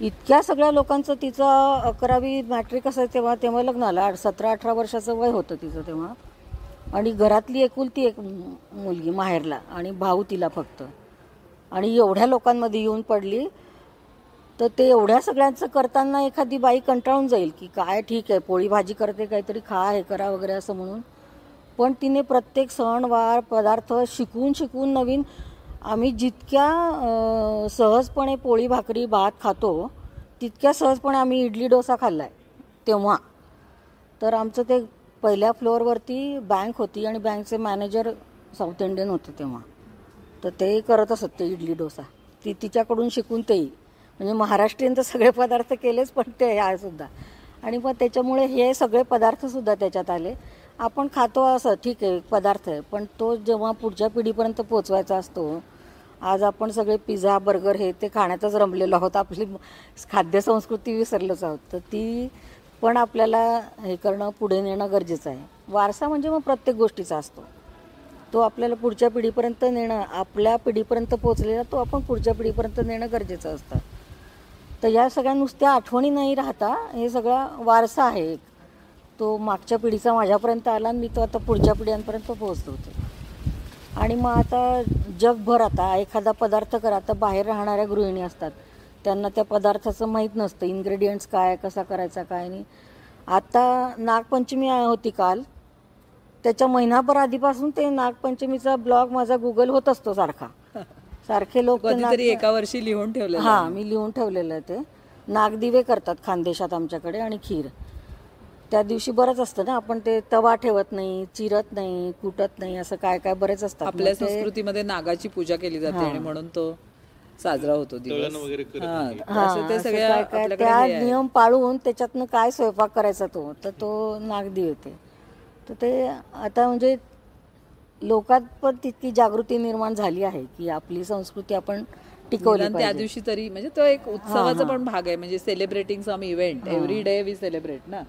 इतक्या सगळ्या लोकांचं, तिचं 11वी मॅट्रिक असायचं तेव्हा लग्न आलं. 17-18 वर्षाचं वय होतं तिचं तेव्हा. आणि घरातली एकुलती एक मुलगी माहेरला, आणि भाऊ तिला फक्त. आणि एवढ्या लोकांमध्ये येऊन पडली. तर ते एवढ्या सगळ्यांचं करताना एखादी बाई कंटाळून जाईल की काय, ठीक आहे पोळी भाजी करते, काहीतरी खा, हे करा वगैरे असं म्हणून. पण तिने प्रत्येक सणवार पदार्थ शिकून नवीन. आम्ही जितक्या सहजपणे पोळी भाकरी भात खातो, तितक्या सहजपणे आम्ही इडली डोसा खाल्ला आहे तेव्हा. तर आमचं ते पहिल्या फ्लोअरवरती बँक होती, आणि बँकचे मॅनेजर साऊथ इंडियन होते तेव्हा. तर ते करत असत ते इडली डोसा. तिच्याकडून शिकून तेही, म्हणजे महाराष्ट्रीयन तर सगळे पदार्थ केलेच, पण ते आहे सुद्धा. आणि मग त्याच्यामुळे हे सगळे पदार्थसुद्धा त्याच्यात आले. आपण खातो असं, ठीक आहे पदार्थ आहे, पण तो जेव्हा पुढच्या पिढीपर्यंत पोचवायचा असतो. आज आपण सगळे पिझ्झा, बर्गर हे ते खाण्यातच रमलेलो आहोत, आपली खाद्यसंस्कृती विसरलोच आहोत. तर ती पण आपल्याला हे करणं, पुढे नेणं गरजेचं आहे. वारसा म्हणजे मग प्रत्येक गोष्टीचा असतो, तो आपल्याला पुढच्या पिढीपर्यंत नेणं, आपल्या पिढीपर्यंत पोचलेला तो आपण पुढच्या पिढीपर्यंत नेणं गरजेचं असतं. तर या सगळ्या नुसत्या आठवणी नाही राहता, हे सगळा वारसा आहे एक. तो मागच्या पिढीचा माझ्यापर्यंत आला, आणि मी तो आता पुढच्या पिढ्यांपर्यंत पोहोचतो होते. आणि मग आता जगभर आता एखादा पदार्थ करा, आता बाहेर राहणाऱ्या गृहिणी असतात, त्यांना त्या पदार्थाचं माहीत नसतं, इन्ग्रेडियंट्स काय, कसा करायचा काय नाही. आता नागपंचमी होती काल, त्याच्या महिनाभर आधीपासून ते नागपंचमीचा ब्लॉग माझा गुगल होत असतो सारखे लोक. कधीतरी एका वर्षी लिहून ठेवलेलं. हां, मी लिहून ठेवलेलं आहे. ते नागदिवे करतात खानदेशात आमच्याकडे, आणि खीर. त्या दिवशी बरंच असतं ना, आपण ते तवा ठेवत नाही, चिरत नाही, कुटत नाही, असं काय काय बरेच असतात. आपल्या संस्कृतीमध्ये नागाची पूजा केली जाते, आणि म्हणून तो साजरा होतो दिवस. त्या नियम पाळून त्याच्यातनं काय स्वयंपाक करायचा तो नागदी होते. तर ते आता म्हणजे लोकात पण तितकी जागृती निर्माण झाली आहे की आपली संस्कृती आपण टिकवली पाहिजे. त्या दिवशी तरी म्हणजे तो एक उत्सवाचा पण भाग आहे, म्हणजे celebrating some event. Every day we celebrate ना,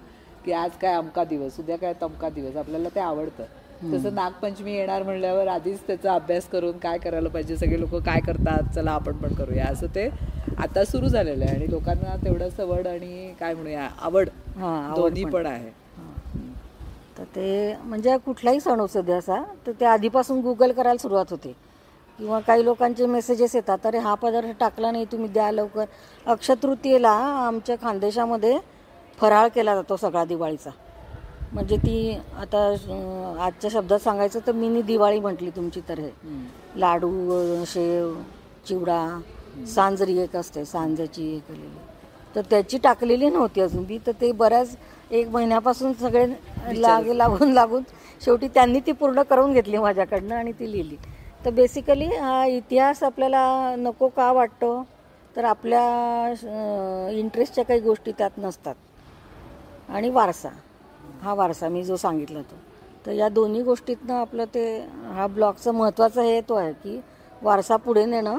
की आज काय अमका दिवस, उद्या काय तमका दिवस, आपल्याला ते आवडतं. तसं नागपंचमी येणार म्हणल्यावर आधीच त्याचा अभ्यास करून काय करायला पाहिजे, सगळे लोक काय करतात, चला आपण पण करूया, असं ते आता सुरू झालेलं आहे. आणि लोकांना तेवढं सवड आणि काय म्हणूया आवड दोन्ही पण आहे. तर ते म्हणजे कुठलाही सण असू दे असा, तर ते आधीपासून गुगल करायला सुरुवात होते. किंवा काही लोकांचे मेसेजेस येतात, अरे हा पदार्थ टाकला नाही तुम्ही, द्या लवकर. अक्षयतृतीयेला आमच्या खानदेशामध्ये फराळ केला जातो सगळा दिवाळीचा. म्हणजे ती आता आजच्या शब्दात सांगायचं तर मिनी दिवाळी म्हटली तुमची तर हे लाडू, शेव, चिवडा, सांजरी एक असते सांजाची हे केलेली, तर त्याची टाकलेली नव्हती अजून ती, तर ते बऱ्याच 1 महिन्यापासून सगळे लागून शेवटी त्यांनी ती पूर्ण करून घेतली माझ्याकडनं आणि ती लिहिली. तर बेसिकली हा इतिहास आपल्याला नको का वाटतो, तर आपल्या इंटरेस्टच्या काही गोष्टी त्यात नसतात, आणि हा वारसा मी जो सांगितला तो, तर या दोन्ही गोष्टीतनं आपलं ते हा ब्लॉगचं महत्त्वाचं हे तो आहे की वारसा पुढे नेणं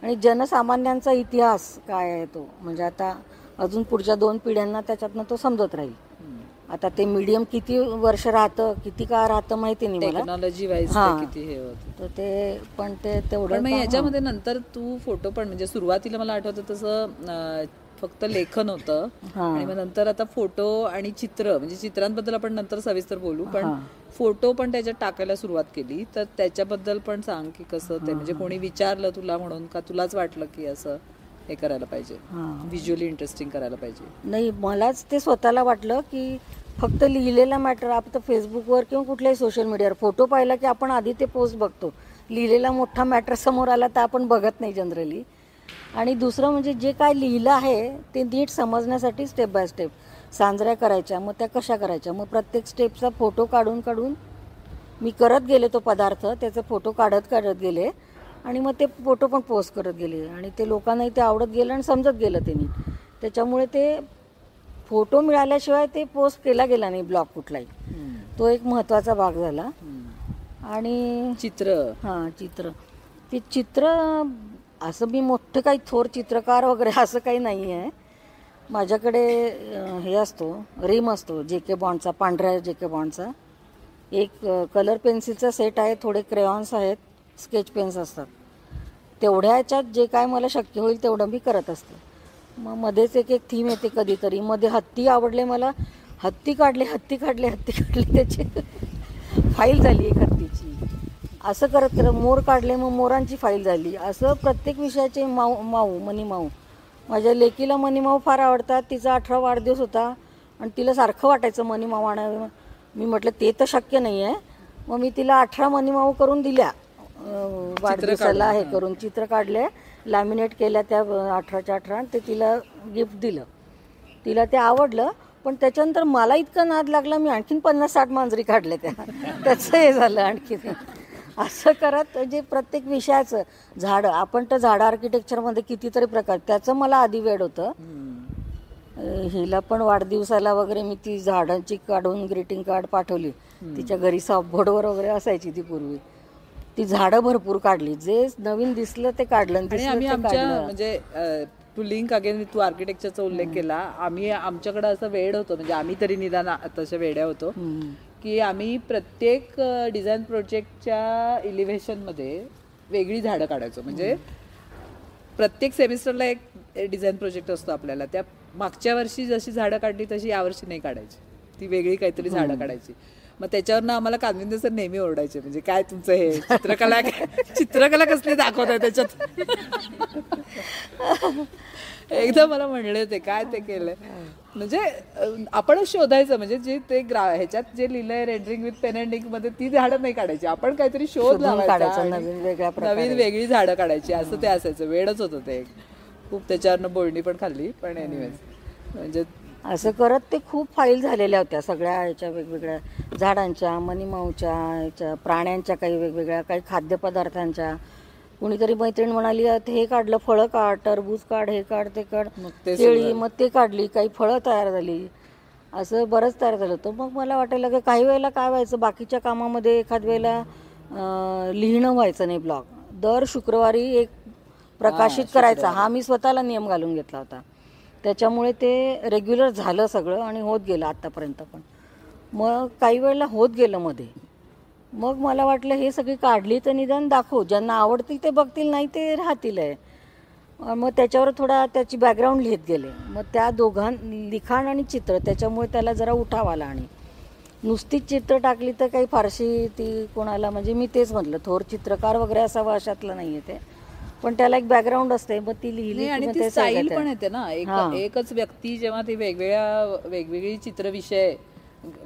आणि जनसामान्यांचा इतिहास काय आहे तो, म्हणजे आता अजून पुढच्या 2 पिढ्यांना त्याच्यातनं तो समजत राहील. आता ते मीडियम किती वर्ष राहतं, किती काळ राहतं माहिती नाही मला, टेक्नॉलॉजी वाईज किती हे होतं, तर ते पण ते तेवढं. मग याच्यामध्ये नंतर तू फोटो पण, म्हणजे सुरुवातीला मला आठवतं तसं फक्त लेखन होतं, आणि मग नंतर आता फोटो आणि चित्र, म्हणजे चित्रांबद्दल आपण नंतर सविस्तर बोलू, पण फोटो पण त्याच्यात टाकायला सुरुवात केली, तर त्याच्याबद्दल पण सांग की कसं ते, म्हणजे कोणी विचारलं तुला म्हणून का तुलाच वाटलं की असं हे करायला पाहिजे, व्हिज्युअली इंटरेस्टिंग करायला पाहिजे? नाही, मलाच ते स्वतःला वाटलं की फक्त लिहिलेला मॅटर, आपण फेसबुकवर किंवा कुठल्याही सोशल मीडियावर फोटो पाहिला की आपण आधी ते पोस्ट बघतो, लिहिलेला मोठा मॅटर समोर आला तर आपण बघत नाही जनरली. आणि दुसरं म्हणजे जे काय लिहिलं आहे ते नीट समजण्यासाठी स्टेप बाय स्टेप सांजऱ्या करायच्या, मग त्या कशा करायच्या, मग प्रत्येक स्टेपचा फोटो काढून मी करत गेले, तो पदार्थ त्याचे फोटो काढत गेले, आणि मग ते फोटो पण पोस्ट करत गेले, आणि ते लोकांनाही ते आवडत गेलं आणि समजत गेलं त्यांनी. त्याच्यामुळे ते फोटो मिळाल्याशिवाय ते पोस्ट केला गेला नाही ब्लॉग कुठलाही, तो एक महत्त्वाचा भाग झाला. आणि चित्र असं मी मोठं काही थोर चित्रकार वगैरे असं काही नाही आहे. माझ्याकडे हे असतो, रिम असतो JK बॉन्डचा, पांढऱ्या JK बॉन्डचा, एक कलर पेन्सिलचा सेट आहे, थोडे क्रेयॉन्स आहेत, स्केच पेन्स असतात, तेवढ्या ह्याच्यात जे काय मला शक्य होईल तेवढं मी करत असते. मग मध्येच एक थीम येते कधीतरी, मध्ये हत्ती आवडले मला, हत्ती काढले त्याची फाईल झाली एक हत्तीची, असं करत मोर काढले, मग मोरांची फाईल झाली, असं प्रत्येक विषयाचे मनी माऊ. माझ्या लेकीला मनी माऊ फार आवडतात, तिचा 18वा वाढदिवस होता आणि तिला सारखं वाटायचं मनी माऊ आणावे. मी म्हटलं ते तर शक्य नाही आहे, मग मी तिला 18 मनी माऊ करून दिल्या वाढदिवसाला, हे करून चित्र काढले, लॅमिनेट केल्या त्या 18च्या 18, ते तिला गिफ्ट दिलं. तिला ते आवडलं, पण त्याच्यानंतर मला इतका नाद लागला, मी आणखीन 50-60 मांजरी काढल्या त्याचं हे झालं आणखीन. असं करत जे प्रत्येक विषयाचं झाडं, आपण तर झाडं आर्किटेक्चरमध्ये कितीतरी प्रकार, त्याचं मला आधी वेड होतं. हिला पण वाढदिवसाला वगैरे मी ती झाडांची काढून ग्रीटिंग कार्ड पाठवली, तिच्या घरी सॉफ्टबोर्डवर वगैरे असायची ती पूर्वी, ती झाडं भरपूर काढली, जे नवीन दिसलं ते काढलं. आणि आम्ही आमच्या, म्हणजे तू लिंक अगेन, तू आर्किटेक्चरचा उल्लेख केला, आम्ही आमच्याकडे असं वेळ होतं, म्हणजे आम्ही तरी निदान तशा वेड्या होतो की आम्ही प्रत्येक डिझाईन प्रोजेक्टच्या इलिव्हेशनमध्ये वेगळी झाडं काढायचो. म्हणजे प्रत्येक सेमिस्टरला एक डिझाईन प्रोजेक्ट असतो आपल्याला, त्या मागच्या वर्षी जशी झाडं काढली तशी यावर्षी नाही काढायची, ती वेगळी काहीतरी झाडं काढायची. मग त्याच्यावरनं आम्हाला कानविंदे सर नेहमी ओरडायचे, म्हणजे काय तुमचं हे चित्रकला कसली दाखवत आहे त्याच्यात. एकदा मला म्हणले होते, काय ते केलंय, म्हणजे आपणच शोधायचं, म्हणजे जे ते ह्याच्यात जे लिहिलंय rendering with pen and ink मध्ये, ती झाडं नाही काढायची, आपण काहीतरी शोध लावायचा, नवीन वेगळी झाडं काढायची, असं ते असायचं. वेळच होतं ते खूप, त्याच्यावरनं बोलणी पण खाल्ली, पण एनिवेज म्हणजे असं करत ते खूप फाईल झालेल्या होत्या सगळ्या ह्याच्या, वेगवेगळ्या झाडांच्या, मनीमाऊच्या, ह्याच्या प्राण्यांच्या, काही वेगवेगळ्या, काही खाद्यपदार्थांच्या. कुणीतरी मैत्रीण म्हणाली हे काढलं, फळं काढ, टरबूज काढ, हे काढ, ते काढ, केळी, मग ते काढली, काही फळं तयार झाली, असं बरंच तयार झालं होतं. मग मला वाटायला की काही वेळेला काय व्हायचं, बाकीच्या कामामध्ये एखाद वेळेला लिहिणं व्हायचं नाही ब्लॉग. दर शुक्रवारी एक प्रकाशित करायचा, हा मी स्वतःला नियम घालून घेतला होता. त्याच्यामुळे ते रेग्युलर झालं सगळं आणि होत गेलं आत्तापर्यंत. पण मग काही वेळेला होत गेलं मध्ये, मग मला वाटलं हे सगळी काढली तर निदान दाखवू, ज्यांना आवडतील ते बघतील, नाही ते राहतील आहे. मग त्याच्यावर थोडा त्याची बॅकग्राऊंड लिहित गेले. मग त्या लिखाण आणि चित्र, त्याच्यामुळे त्याला जरा उठाव आला. आणि नुसतीच चित्र टाकली तर काही फारशी ती कोणाला, म्हणजे मी तेच म्हटलं, थोर चित्रकार वगैरे असावा अशातलं नाही आहे ते, पण त्याला एक बॅकग्राऊंड असते, मग ती लिहिली आणि ती स्टाईल पण येते ना. एकच व्यक्ती जेव्हा ती वेगवेगळी चित्रविषय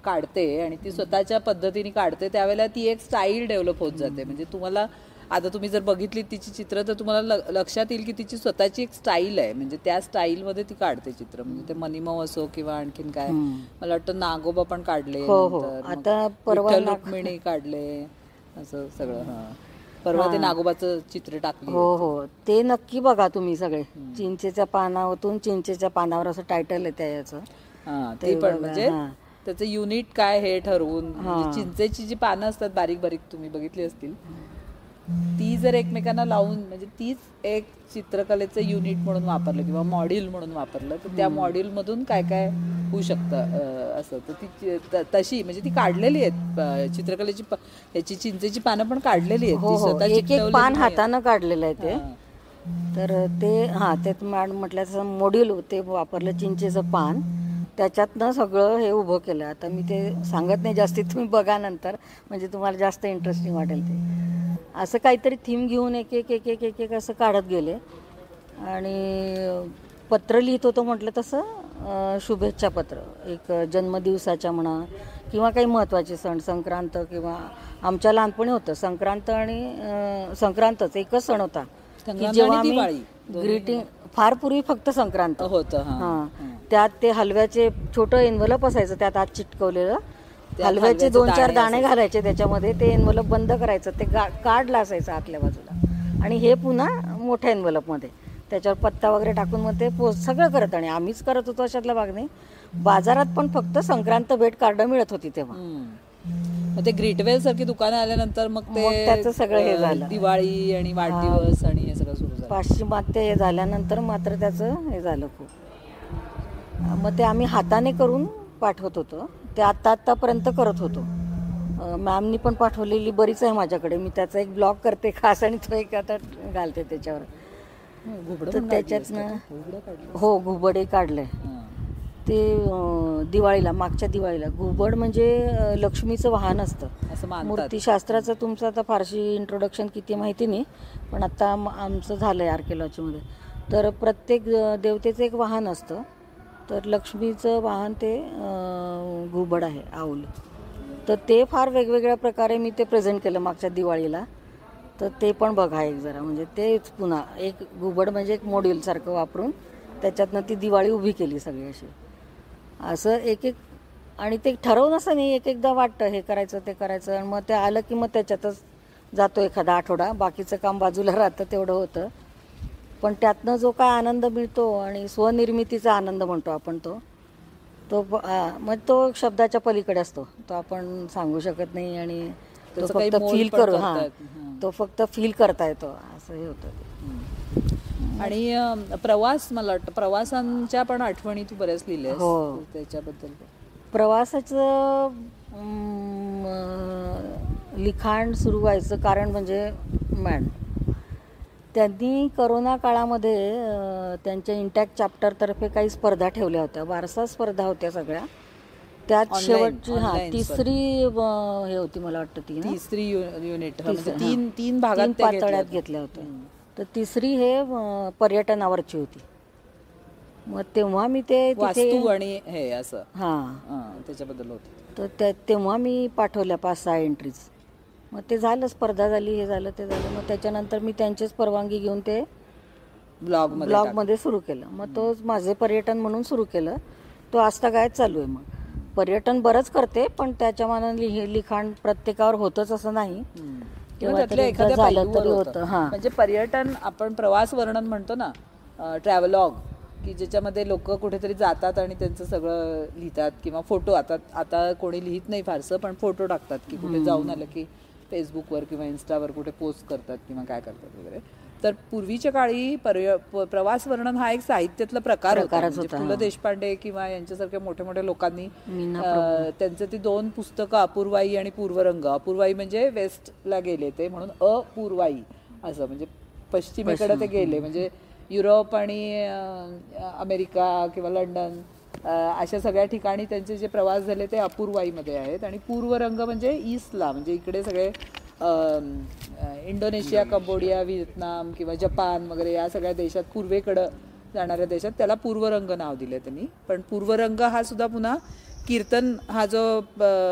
काढते आणि ती स्वतःच्या पद्धतीने काढते त्यावेळेला ती एक स्टाईल डेव्हलप होत जाते. म्हणजे तुम्हाला आता तुम्ही जर बघितली तिची चित्र तर तुम्हाला लक्षात येईल की तिची स्वतःची एक स्टाईल आहे. म्हणजे त्या स्टाईलमध्ये ती काढते चित्र. म्हणजे ते मनीमव असो किंवा आणखीन काय, मला वाटतं नागोबा पण काढले, आता परवा रुक्मिणी काढले, असं सगळं. परवा ते नागोबाचं चित्र टाकले. हो, ते नक्की बघा तुम्ही सगळे. चिंचेच्या पानावरून चिंचेच्या पानावर असं टायटल आहे त्या याचं. ते पण म्हणजे त्याचं युनिट काय हे ठरवून, म्हणजे चिंचेची जी पानं असतात बारीक बारीक, तुम्ही बघितली असतील, ती जर एकमेकांना लावून, म्हणजे तीच एक चित्रकलेचं युनिट म्हणून वापरलं किंवा मॉड्यूल म्हणून वापरलं तर त्या मॉड्यूल मधून काय काय होऊ शकतं असं. तर ती तशी म्हणजे ती काढलेली आहेत चित्रकलेची, ह्याची चिंचेची पानं पण काढलेली आहेत. एक एक पान हातानं काढलेलं आहे ते. तर ते मॅडम म्हटलं मॉड्यूल ते वापरलं, चिंचेचं पान, त्याच्यातनं सगळं हे उभं केलं. आता मी ते सांगत नाही जास्ती, तुम्ही बघा नंतर, म्हणजे तुम्हाला जास्त इंटरेस्टिंग वाटेल ते. असं काहीतरी थीम घेऊन एक एक एक एक एक एक असं काढत गेले. आणि पत्र लिहित होतो म्हटलं तसं, शुभेच्छा पत्र, एक जन्मदिवसाच्या म्हणा किंवा काही महत्त्वाचे सण, संक्रांत, किंवा आमच्या लहानपणी होतं संक्रांत आणि संक्रांतच एकच सण होता की जेव्हा आम्ही ग्रीटिंग, फार पूर्वी फक्त संक्रांत होतं. त्यात ते हलव्याचे छोटं एन्व्हलप असायचं, त्यात आत चिटकवलेलं हलव्याचे 2-4 दाणे घालायचे त्याच्यामध्ये, ते एन्व्हलप बंद करायचं, ते काढलं असायचं आतल्या बाजूला, आणि हे पुन्हा मोठ्या एन्व्हलपमध्ये त्याच्यावर पत्ता वगैरे टाकून मग ते सगळं करत. आणि आम्हीच करत होतो अशातला भाग नाही. बाजारात पण फक्त संक्रांत भेट कार्ड मिळत होती तेव्हा. मग ते ग्रीटवेल सारखी दुकानं आल्यानंतर मग ते त्याचं सगळं हे झालं, दिवाळी आणि वाढदिवस आणि हे सगळं सुरू झालं. पाश्चिमात्य हे झाल्यानंतर मात्र त्याचं हे झालं खूप. मग ते आम्ही हाताने करून पाठवत होतो, ते आतापर्यंत करत होतो. मॅमनी पण पाठवलेली बरीच आहे माझ्याकडे, मी त्याचा एक ब्लॉग करते खास, आणि तो एक आता घालते त्याच्यावर. तर त्याच्यातनं घुबडे काढलंय ते दिवाळीला, मागच्या दिवाळीला. घुबड म्हणजे लक्ष्मीचं वाहन असतं मूर्तीशास्त्राचं. तुमचं आता फारशी इंट्रोडक्शन किती माहिती नाही, पण आता आमचं झालं आहे आर्किओलॉजीमध्ये. तर प्रत्येक देवतेचं एक वाहन असतं, तर लक्ष्मीचं वाहन ते घुबड आहे, आऊल. तर ते फार वेगवेगळ्या प्रकारे मी ते प्रेझेंट केलं मागच्या दिवाळीला. तर ते पण बघा एक जरा, म्हणजे तेच पुन्हा एक घुबड म्हणजे एक मॉड्यूलसारखं वापरून त्याच्यातनं ती दिवाळी उभी केली सगळी अशी. असं एक एक, आणि ते ठरवून असं नाही, एक एकदा वाटतं हे करायचं ते करायचं, आणि मग ते आलं की मग त्याच्यातच जातो एखादा आठवडा, बाकीचं काम बाजूला राहतं, तेवढं होतं. पण त्यातनं जो काय आनंद मिळतो, आणि स्वनिर्मितीचा आनंद म्हणतो आपण, तो मग तो शब्दाच्या पलीकडे असतो, तो आपण सांगू शकत नाही. आणि तो फक्त फील करू, तो फक्त फील करता येतो, असं हे होतं. आणि प्रवास, मला वाटतं प्रवासांच्या पण आठवणी तू बऱ्याच लिहिल्यास. हो, त्याच्याबद्दल प्रवासाचं लिखाण सुरू व्हायचं कारण म्हणजे मॅडम त्यांनी करोना काळामध्ये त्यांच्या इंटॅक्ट चॅप्टरतर्फे काही स्पर्धा ठेवल्या होत्या, वारसा स्पर्धा होत्या सगळ्या. त्यात शेवटची तिसरी हे होती, मला वाटतं तिसरी युनिट, तीन भागात पातळ्यात घेतल्या होत्या. तर तिसरी हे पर्यटनावरची होती. मग तेव्हा मी ते वास्तू आणि हे असं त्याच्याबद्दल होतं. तर तेव्हा मी पाठवल्या 5-6 एंट्रीज. मग ते झालं, स्पर्धा झाली, हे झालं ते झालं. मग त्याच्यानंतर मी त्यांचीच परवानगी घेऊन ते ब्लॉगमध्ये सुरू केलं. मग तो माझे पर्यटन म्हणून सुरू केलं. तो आजतागायत चालू आहे. मग पर्यटन बरंच करते, पण त्याच्या मानाने लिखाण प्रत्येकावर होतच असं नाही. झालं तरी होतं. म्हणजे पर्यटन, आपण प्रवास वर्णन म्हणतो ना, ट्रॅव्हलॉग, की ज्याच्यामध्ये लोक कुठेतरी जातात आणि त्यांचं सगळं लिहितात, किंवा फोटो, आता कोणी लिहित नाही फारसं, पण फोटो टाकतात की कुठे जाऊन आलं की फेसबुकवर किंवा इन्स्टावर कुठे पोस्ट करतात किंवा काय करतात वगैरे. तर पूर्वीच्या काळी प्रवास वर्णन हा एक साहित्यातला प्रकार होता. पु ल देशपांडे किंवा यांच्यासारख्या मोठ्या मोठ्या लोकांनी त्यांचं ती 2 पुस्तकं, अपूर्वाई आणि पूर्वरंग. अपूर्वाई म्हणजे वेस्टला गेले ते, म्हणून अपूर्वाई असं, म्हणजे पश्चिमेकडे ते गेले, म्हणजे युरोप आणि अमेरिका किंवा लंडन अशा सगळ्या ठिकाणी त्यांचे जे प्रवास झाले ते अपूर्वाईमध्ये आहेत. आणि पूर्वरंग म्हणजे ईस्टला, म्हणजे इकडे सगळे इंडोनेशिया, कंबोडिया, व्हिएतनाम किंवा जपान वगैरे या सगळ्या देशात, पूर्वेकडं जाणाऱ्या देशात त्याला पूर्वरंग नाव दिले त्यांनी. पण पूर्वरंग हा सुद्धा पुन्हा कीर्तन हा जो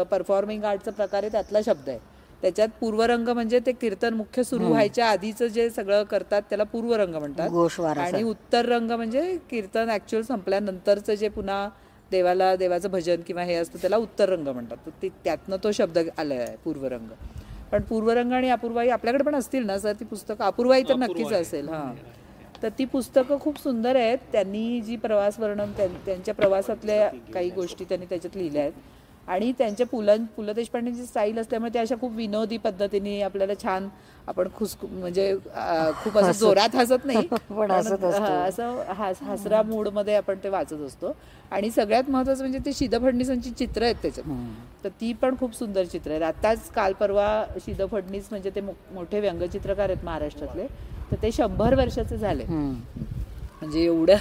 परफॉर्मिंग आर्टचा प्रकार आहे त्यातला शब्द आहे. त्याच्यात पूर्वरंग म्हणजे ते कीर्तन मुख्य सुरू व्हायच्या आधीचं जे सगळं करतात त्याला पूर्वरंग म्हणतात. गोषवारा आणि उत्तर रंग म्हणजे कीर्तन ऍक्च्युअल संपल्यानंतरचं जे पुन्हा देवाचं भजन किंवा हे असतं त्याला उत्तर रंग म्हणतात. तर त्यातनं तो शब्द आला आहे पूर्वरंग. पण पूर्वरंग आणि अपूर्वाई आपल्याकडे पण असतील ना सर ती पुस्तकं? अपूर्वाई तर नक्कीच असेल. हां, तर ती पुस्तकं खूप सुंदर आहेत. त्यांनी जी प्रवास वर्णन त्यांच्या प्रवासातल्या काही गोष्टी त्यांनी त्याच्यात लिहिल्या आहेत. आणि त्यांच्या पु ल देशपांडेंची स्टाईल असल्यामुळे ते अशा खूप विनोदी पद्धतीने आपल्याला छान आपण म्हणजे खूप असं जोरात हसत नाही पण असं हसरा मूडमध्ये आपण ते वाचत असतो. आणि सगळ्यात महत्त्वाचं म्हणजे ते शिद फडणीसांची चित्र आहेत त्याच्यात. तर ती पण खूप सुंदर चित्र आहेत. आताच काल परवा शिद फडणीस म्हणजे ते मोठे व्यंगचित्रकार आहेत महाराष्ट्रातले. तर ते 100 वर्षाचे झाले म्हणजे एवढं.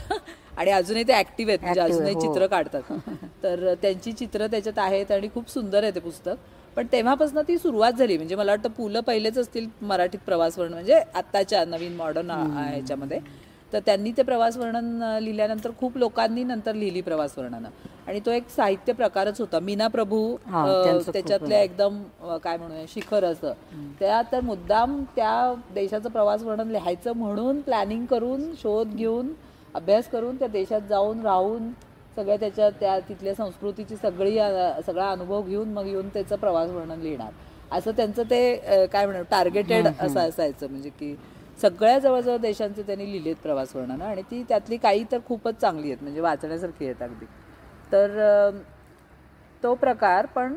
आणि अजूनही ते ऍक्टिव्ह आहेत म्हणजे अजूनही चित्र काढतात. तर त्यांची चित्र त्याच्यात आहेत आणि खूप सुंदर आहे ते पुस्तक. पण तेव्हापासून ती सुरुवात झाली. म्हणजे मला वाटतं पु ल पहिलेच असतील मराठीत प्रवास वर्णन म्हणजे आत्ताच्या नवीन मॉडर्न ह्याच्यामध्ये. तर त्यांनी ते प्रवास वर्णन लिहिल्यानंतर खूप लोकांनी नंतर लिहिली प्रवास वर्णनं. आणि तो एक साहित्य प्रकारच होता. मीना प्रभू त्याच्यातल्या एकदम काय म्हणूया शिखर असं. त्या तर मुद्दाम त्या देशाचं प्रवास वर्णन लिहायचं म्हणून प्लॅनिंग करून शोध घेऊन अभ्यास करून त्या देशात जाऊन राहून सगळ्या त्या तिथल्या संस्कृतीची सगळा अनुभव घेऊन मग येऊन त्याचं प्रवास वर्णन लिहिणार असं त्यांचं ते काय म्हणतात टार्गेटेड असं असायचं. म्हणजे की सगळ्या जवळजवळ देशांचे त्यांनी लिहिलेत प्रवास वर्णनं. आणि ती त्यातली काही तर खूपच चांगली आहेत म्हणजे वाचण्यासारखी आहेत अगदी. तर तो प्रकार पण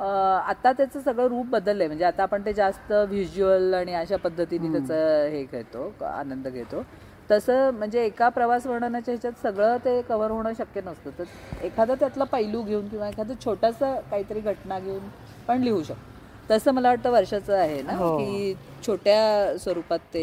आता त्याचं सगळं रूप बदललं आहे. म्हणजे आता आपण ते जास्त व्हिज्युअल आणि अशा पद्धतीने त्याचं हे घेतो आनंद घेतो. तसं म्हणजे एका प्रवास वर्णनाच्या ह्याच्यात सगळं ते कव्हर होणं शक्य नसतं. तर एखादा त्यातला पैलू घेऊन किंवा एखादं छोटासा काहीतरी घटना घेऊन पण लिहू शकतो. तसं मला वाटतं वर्षाचं आहे ना की छोट्या स्वरूपात ते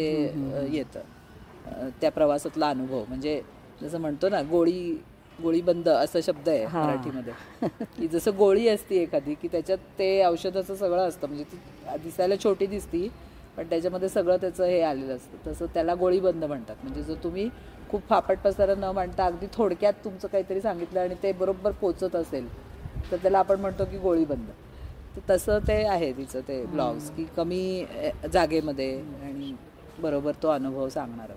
येतं त्या प्रवासातला अनुभव. म्हणजे जसं म्हणतो ना गोळीबंद असा शब्द आहे मराठीमध्ये की जसं गोळी असती एखादी की त्याच्यात ते औषधाचं सगळं असतं. म्हणजे ती दिसायला छोटी दिसती पण त्याच्यामध्ये सगळं त्याचं हे आलेलं असतं. तसं त्याला गोळीबंद म्हणतात. म्हणजे जर तुम्ही खूप फापट पसारा न म्हणता अगदी थोडक्यात तुमचं काहीतरी सांगितलं आणि ते बरोबर पोचत असेल तर त्याला आपण म्हणतो की गोळीबंद. तर तसं ते आहे तिचं ते ब्लॉग्स की कमी जागेमध्ये आणि बरोबर तो अनुभव सांगणार.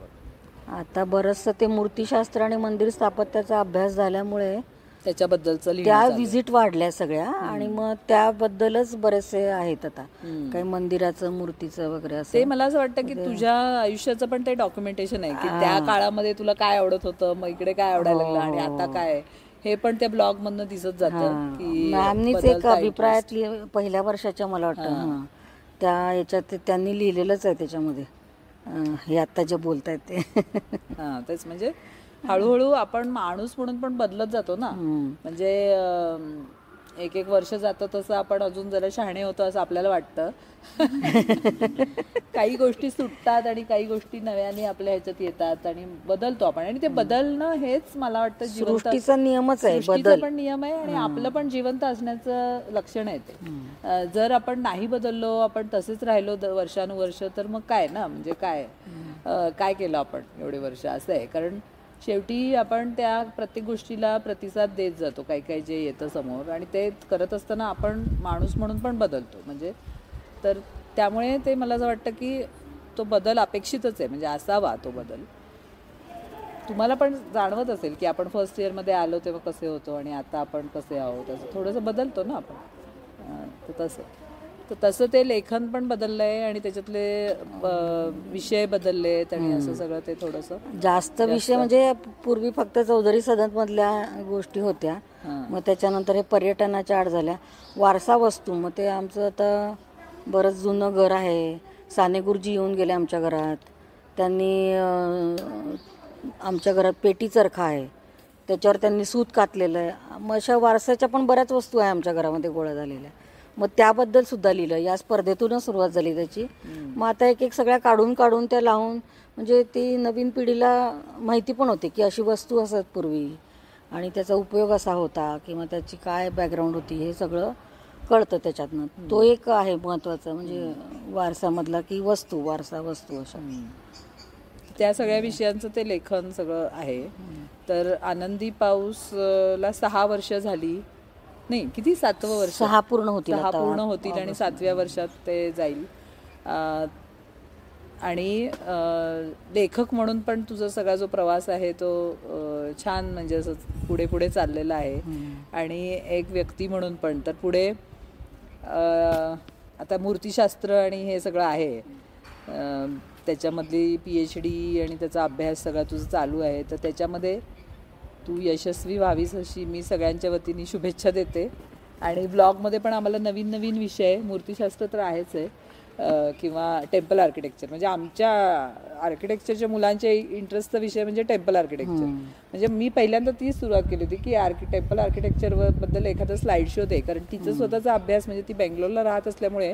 आता बरंचसं ते मूर्तिशास्त्र आणि मंदिर स्थापत्याचा अभ्यास झाल्यामुळे त्याच्याबद्दलचं त्या व्हिजिट वाढल्या सगळ्या आणि मग त्याबद्दलच बरेचसे आहेत आता काही मंदिराचं मूर्तीचं वगैरे असं. ते मला असं वाटतं की तुझ्या आयुष्याचं पण ते डॉक्युमेंटेशन आहे की त्या काळामध्ये तुला काय आवडत होतं मग इकडे काय आवडायला लागलं आणि आता काय हे पण त्या ब्लॉग मधनं दिसत जातं की मॅमनीच एक अभिप्रायात पहिल्या वर्षाच्या मला वाटतं त्या याच्यात त्यांनी लिहिलेलंच आहे त्याच्यामध्ये हे आता जे बोलतायत ते. हां तेच म्हणजे हळूहळू आपण माणूस म्हणून पण बदलत जातो ना. म्हणजे एक वर्ष जातं तसं आपण अजून जरा शहाणे होतो असं आपल्याला वाटतं. काही गोष्टी सुटतात आणि काही गोष्टी नव्याने आपल्या ह्याच्यात येतात आणि बदलतो आपण. आणि ते बदलणं हेच मला वाटतं सृष्टीचा नियमच आहे. सृष्टीचा पण नियम आहे आणि आपलं पण जिवंत असण्याचं लक्षण आहे ते. जर आपण नाही बदललो आपण तसेच राहिलो वर्षानुवर्ष तर मग काय ना म्हणजे काय केलं आपण एवढे वर्ष असं आहे. कारण शेवटी आपण त्या प्रत्येक गोष्टीला प्रतिसाद देत जातो काही जे येतं समोर आणि ते करत असताना आपण माणूस म्हणून पण बदलतो. म्हणजे तर त्यामुळे ते मला असं वाटतं की तो बदल अपेक्षितच आहे. म्हणजे असावा तो बदल. तुम्हाला पण जाणवत असेल की आपण फर्स्ट इयरमध्ये आलो तेव्हा कसे होतो आणि आता आपण कसे आहोत असं थोडंसं बदलतो ना आपण. तर तसं ते लेखन पण बदललं आहे आणि त्याच्यातले विषय बदलले आहेत आणि असं सगळं ते थोडंसं जास्त विषय म्हणजे पूर्वी फक्त चौधरी सदनमधल्या गोष्टी होत्या. मग त्याच्यानंतर हे पर्यटनाच्या आड झाल्या वारसा वस्तू. मग ते आमचं आता बरंच जुनं घर आहे. साने गुरुजी येऊन गेले आमच्या घरात. त्यांनी आमच्या घरात पेटी चरखा आहे त्याच्यावर त्यांनी सूत कातलेलं आहे. मग अशा वारसाच्या पण बऱ्याच वस्तू आहे आमच्या घरामध्ये गोळा झालेल्या. मग त्याबद्दल सुद्धा लिहिलं. या स्पर्धेतूनच सुरुवात झाली त्याची. मग आता एक सगळ्या काढून त्या लावून म्हणजे ती नवीन पिढीला माहिती पण होते की अशी वस्तू असत पूर्वी आणि त्याचा उपयोग असा होता किंवा त्याची काय बॅकग्राऊंड होती हे सगळं कळतं त्याच्यातनं. तो एक आहे महत्त्वाचा म्हणजे वारसामधला की वारसा वस्तू अशा त्या सगळ्या विषयांचं ते लेखन सगळं आहे. तर आनंदी पाऊसला 6 वर्ष झाली नाही, किती 7वं वर्ष, 6 पूर्ण होतील 6 पूर्ण होतील आणि 7व्या वर्षात ते जाईल. आणि लेखक म्हणून पण तुझा सगळा जो प्रवास आहे तो छान म्हणजे असं पुढे पुढे चाललेला आहे. आणि एक व्यक्ती म्हणून पण तर पुढे आता मूर्तिशास्त्र आणि हे सगळं आहे, त्याच्यामधली PhD आणि त्याचा अभ्यास सगळा तुझं चालू आहे. तर त्याच्यामध्ये तू यशस्वी व्हावीस अशी मी सगळ्यांच्या वतीने शुभेच्छा देते. आणि ब्लॉगमध्ये पण आम्हाला नवीन नवीन विषय, मूर्तिशास्त्र तर आहेच आहे, किंवा टेम्पल आर्किटेक्चर, म्हणजे आमच्या आर्किटेक्चरच्या मुलांच्या इंटरेस्टचा विषय म्हणजे टेम्पल आर्किटेक्चर. म्हणजे मी पहिल्यांदा तीच सुरुवात केली होती की टेम्पल आर्किटेक्चर बद्दल एखादा स्लाइड शो दे, कारण तिचा स्वतःचा अभ्यास, म्हणजे ती बेंगलोरला राहत असल्यामुळे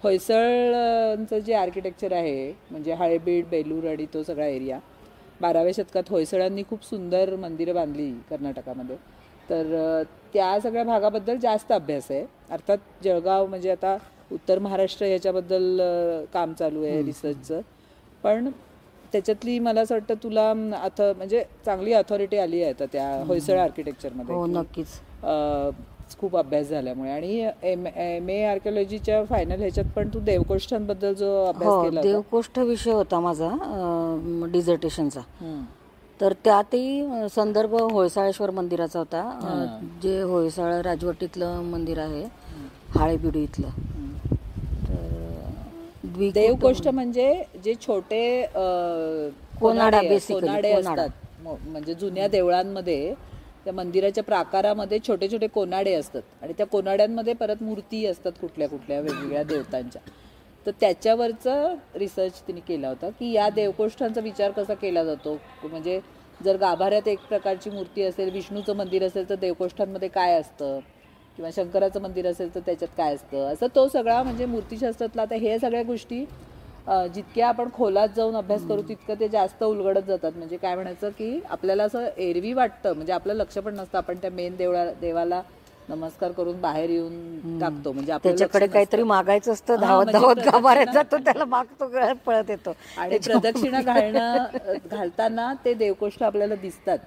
होयसळचं जे आर्किटेक्चर आहे, म्हणजे हळेबीड, बेलूर आणि तो सगळा एरिया, 12व्या शतकात होयसळांनी खूप सुंदर मंदिरं बांधली कर्नाटकामध्ये. तर त्या सगळ्या भागाबद्दल जास्त अभ्यास आहे. अर्थात जळगाव म्हणजे आता उत्तर महाराष्ट्र याच्याबद्दल काम चालू आहे रिसर्चचं, पण त्याच्यातली मला असं वाटतं तुला म्हणजे चांगली अथॉरिटी आली आहे आता त्या होयसळ आर्किटेक्चरमध्ये. हो, नक्कीच. खूप अभ्यास झाल्यामुळे. आणि MA आर्किओलॉजीच्या फायनल ह्याच्यात पण तू देवकोष्ठांबद्दल जो अभ्यास केला, देवकोष्ठ विषय होता माझा डिझर्टेशनचा. तर त्यातही संदर्भ होयसाळेश्वर मंदिराचा होता, जे होयसाळ राजवटीतलं मंदिर आहे, हाळेबीड इथलं. तर देवकोष्ठ म्हणजे जे छोटे कोनाडे असतात, म्हणजे जुन्या देवळांमध्ये त्या मंदिराच्या प्राकारामध्ये छोटे छोटे कोनाडे असतात आणि त्या कोनाड्यांमध्ये परत मूर्ती असतात कुठल्या कुठल्या वेगवेगळ्या देवतांच्या. तर त्याच्यावरचं रिसर्च तिने केला होता की या देवकोष्ठांचा विचार कसा केला जातो. म्हणजे जर गाभाऱ्यात एक प्रकारची मूर्ती असेल, विष्णूचं मंदिर असेल तर देवकोष्ठांमध्ये काय असतं, किंवा शंकराचं मंदिर असेल तर त्याच्यात काय असतं, असं तो सगळा म्हणजे मूर्तिशास्त्रातला. आता हे सगळ्या गोष्टी जितक्या आपण खोलात जाऊन अभ्यास करू तितकं ते जास्त उलगडत जातात. म्हणजे काय म्हणायचं की आपल्याला असं एरवी वाटतं, म्हणजे आपलं लक्ष पण नसतं, आपण त्या मेन देवाला नमस्कार करून बाहेर येऊन टाकतो, म्हणजे त्याच्याकडे काहीतरी मागायचं असतं, धावत धावत गाभाऱ्यात जातो, त्याला मागतो, पळत येतो. आणि प्रदक्षिणा घालताना ते देवकोष्ठ आपल्याला दिसतात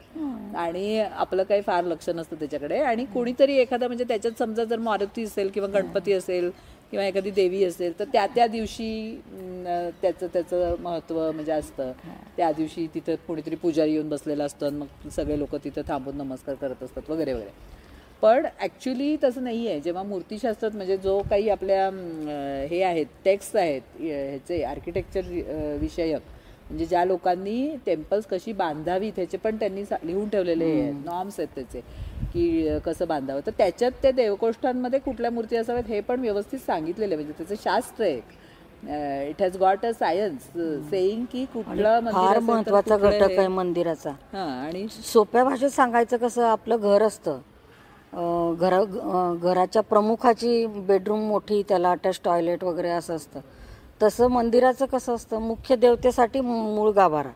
आणि आपलं काही फार लक्ष नसतं त्याच्याकडे. आणि कोणीतरी एखादा म्हणजे त्याच्यात समजा जर मारुती असेल किंवा गणपती असेल किंवा एखादी देवी असेल तर त्या दिवशी त्याचं महत्त्व म्हणजे असतं. त्या दिवशी तिथं कोणीतरी पुजारी येऊन बसलेला असतं, मग सगळे लोक तिथं थांबून नमस्कार करत असतात वगैरे वगैरे. पण ॲक्च्युली तसं नाही आहे. जेव्हा मूर्तिशास्त्रात म्हणजे जो काही आपल्या हे आहेत टेक्स्ट आहेत ह्याचे आर्किटेक्चर विषयक, म्हणजे ज्या लोकांनी टेम्पल्स कशी बांधावीत ह्याचे पण त्यांनी लिहून ठेवलेले नॉर्म्स आहेत त्याचे, की कसं बांधावं. तर त्याच्यात त्या देवकोष्ठांमध्ये कुठल्या मूर्ती असाव्यात हे पण व्यवस्थित सांगितलेलं आहे. म्हणजे त्याचं शास्त्र आहे, it has got a science saying की कुठलं मंदिर फार महत्वाचा घटक आहे मंदिराचा. आणि सोप्या भाषेत सांगायचं कसं, आपलं घर असतं, घराच्या प्रमुखाची बेडरूम मोठी, त्याला अटॅच टॉयलेट वगैरे असं असतं. तसं मंदिराचं कसं असतं, मुख्य देवतेसाठी मूळ गाभारा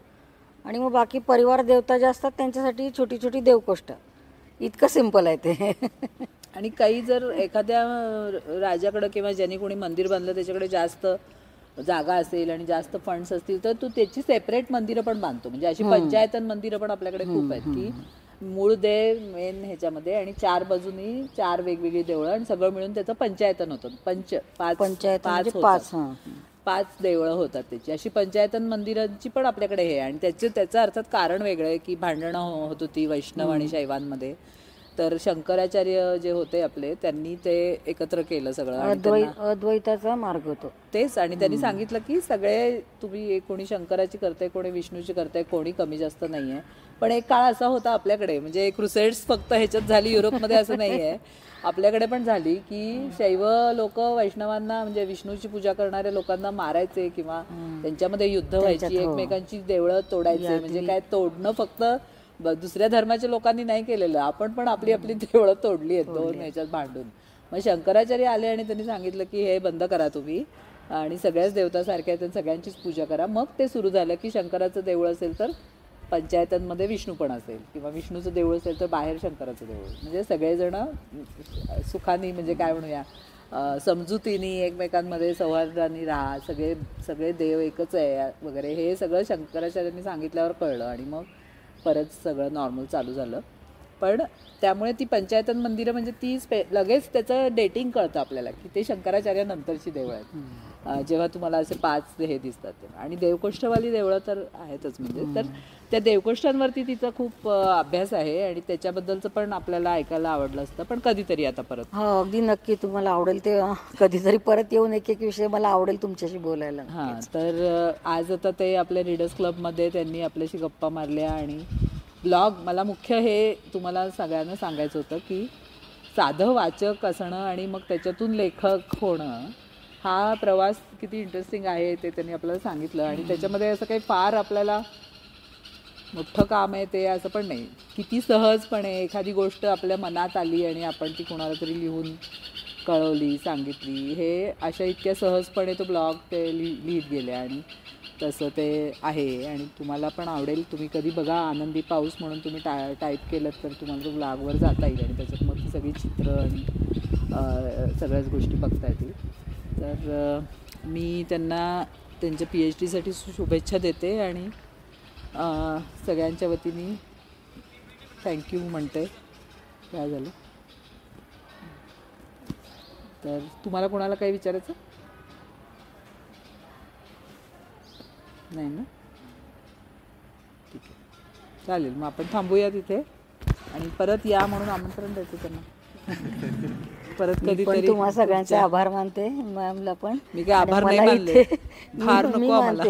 आणि मग बाकी परिवार देवता ज्या असतात त्यांच्यासाठी छोटी छोटी देवकोष्ठ. इतकं सिंपल आहे ते. आणि काही जर एखाद्या राजाकडं किंवा ज्यांनी कोणी मंदिर बांधलं त्याच्याकडे जास्त जागा असेल आणि जास्त फंड्स असतील तर तू त्याची सेपरेट मंदिरं पण बांधतो. म्हणजे अशी पंचायतन मंदिरं पण आपल्याकडे खूप आहेत की मूळ देव मेन ह्याच्यामध्ये आणि 4 बाजूनी 4 वेगवेगळी देवळं आणि सगळं मिळून त्याचं पंचायतन होतं. पाच देवळं होतात त्याची. अशी पंचायतन मंदिरांची पण आपल्याकडे हे. आणि त्याचं अर्थात कारण वेगळं आहे की भांडणं होत होती वैष्णव आणि शैवांमध्ये. तर शंकराचार्य जे होते आपले त्यांनी ते एकत्र केलं सगळं, अद्वैताचा मार्ग होतो तेच. आणि त्यांनी सांगितलं की सगळे तुम्ही कोणी शंकराची करताय, कोणी विष्णूची करताय, कोणी कमी जास्त नाहीये. पण एक काळ असा होता आपल्याकडे, म्हणजे क्रुसेड्स फक्त ह्याच्यात झाली युरोपमध्ये असं नाहीये, आपल्याकडे पण झाली की शैव लोक वैष्णवांना म्हणजे विष्णूची पूजा करणाऱ्या लोकांना मारायचे किंवा त्यांच्यामध्ये युद्ध व्हायची, एकमेकांची देवळं तोडायचे. म्हणजे काय तोडणं फक्त दुसऱ्या धर्माच्या लोकांनी नाही केलेलं, आपण पण आपली आपली देवळं तोडली आहेत दोन ह्याच्यात भांडून. मग शंकराचार्य आले आणि त्यांनी सांगितलं की हे बंद करा तुम्ही आणि सगळ्याच देवता सारख्या आहेत सगळ्यांचीच पूजा करा. मग ते सुरू झालं की शंकराचं देऊळ असेल तर पंचायतांमध्ये विष्णू पण असेल किंवा विष्णूचं देऊळ असेल तर बाहेर शंकराचं देऊळ. म्हणजे सगळेजण सुखाने म्हणजे काय म्हणूया समजुतीने एकमेकांमध्ये सौहार्दाने राहा, सगळे देव एकच आहे वगैरे हे सगळं शंकराचार्यांनी सांगितल्यावर कळलं आणि मग परत सगळं नॉर्मल चालू झालं. पण त्यामुळे ती पंचायतन मंदिरं म्हणजे ती लगेच त्याचं डेटिंग कळतं आपल्याला की ते शंकराचार्य नंतरची देवळं आहेत. जेव्हा तुम्हाला असे 5 हे दिसतात ते. आणि देवकोष्ठवाली देवळं तर आहेतच म्हणजे. तर त्या देवकोष्ठांवरती तिचा खूप अभ्यास आहे आणि त्याच्याबद्दलचं पण आपल्याला ऐकायला आवडलं असतं, पण कधीतरी आता परत. हो अगदी नक्की, तुम्हाला आवडेल ते कधीतरी परत येऊन एक एक विषय मला आवडेल तुमच्याशी बोलायला. हां, तर आज आता ते आपल्या रीडर्स क्लबमध्ये त्यांनी आपल्याशी गप्पा मारल्या. आणि ब्लॉग, मला मुख्य हे तुम्हाला सगळ्यांना सांगायचं होतं की साधं वाचक असणं आणि मग त्याच्यातून लेखक होणं हा प्रवास किती इंटरेस्टिंग आहे ते त्यांनी आपल्याला सांगितलं. आणि त्याच्यामध्ये असं काही फार आपल्याला मोठं काम आहे ते असं पण नाही. किती सहजपणे एखादी गोष्ट आपल्या मनात आली आणि आपण ती कोणाला तरी लिहून कळवली, सांगितली, हे अशा इतक्या सहजपणे तो ब्लॉग ते लिहित गेले. आणि तसं ते आहे आणि तुम्हाला पण आवडेल. तुम्ही कधी बघा, आनंदी पाऊस म्हणून तुम्ही टाईप केलं तर तुम्हाला तो ब्लॉगवर जाता येईल आणि त्याच्यात मग ती सगळी चित्र आणि सगळ्याच गोष्टी बघता येतील. तर मी त्यांना त्यांच्या PhDसाठी शुभेच्छा देते आणि सगळ्यांच्या वतीने थँक्यू म्हणते. काय झालं? तर तुम्हाला कोणाला काही विचारायचं नाही ना? ठीक आहे, चालेल. मग आपण थांबूया तिथे आणि परत या म्हणून आमंत्रण द्यायचं त्यांना. परत कधीतरी. तुम्हा सगळ्यांचे आभार मानते, मॅमला पण. मी काय आभार नाही मानले, फार नको आम्हाला.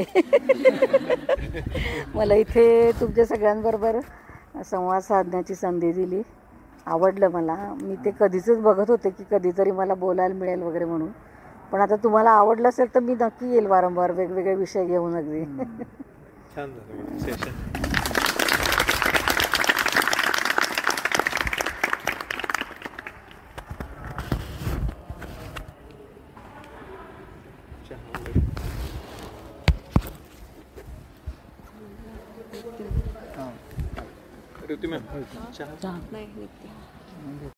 मला इथे तुमच्या सगळ्यांबरोबर संवाद साधण्याची संधी दिली, आवडलं मला. मी ते कधीच बघत होते की कधीतरी मला बोलायला मिळेल वगैरे म्हणून. पण आता तुम्हाला आवडलं असेल तर मी नक्की येईल वारंवार वेगवेगळे विषय घेऊन. अगदी छान झालं सेशन. ऋतू मॅम चहा.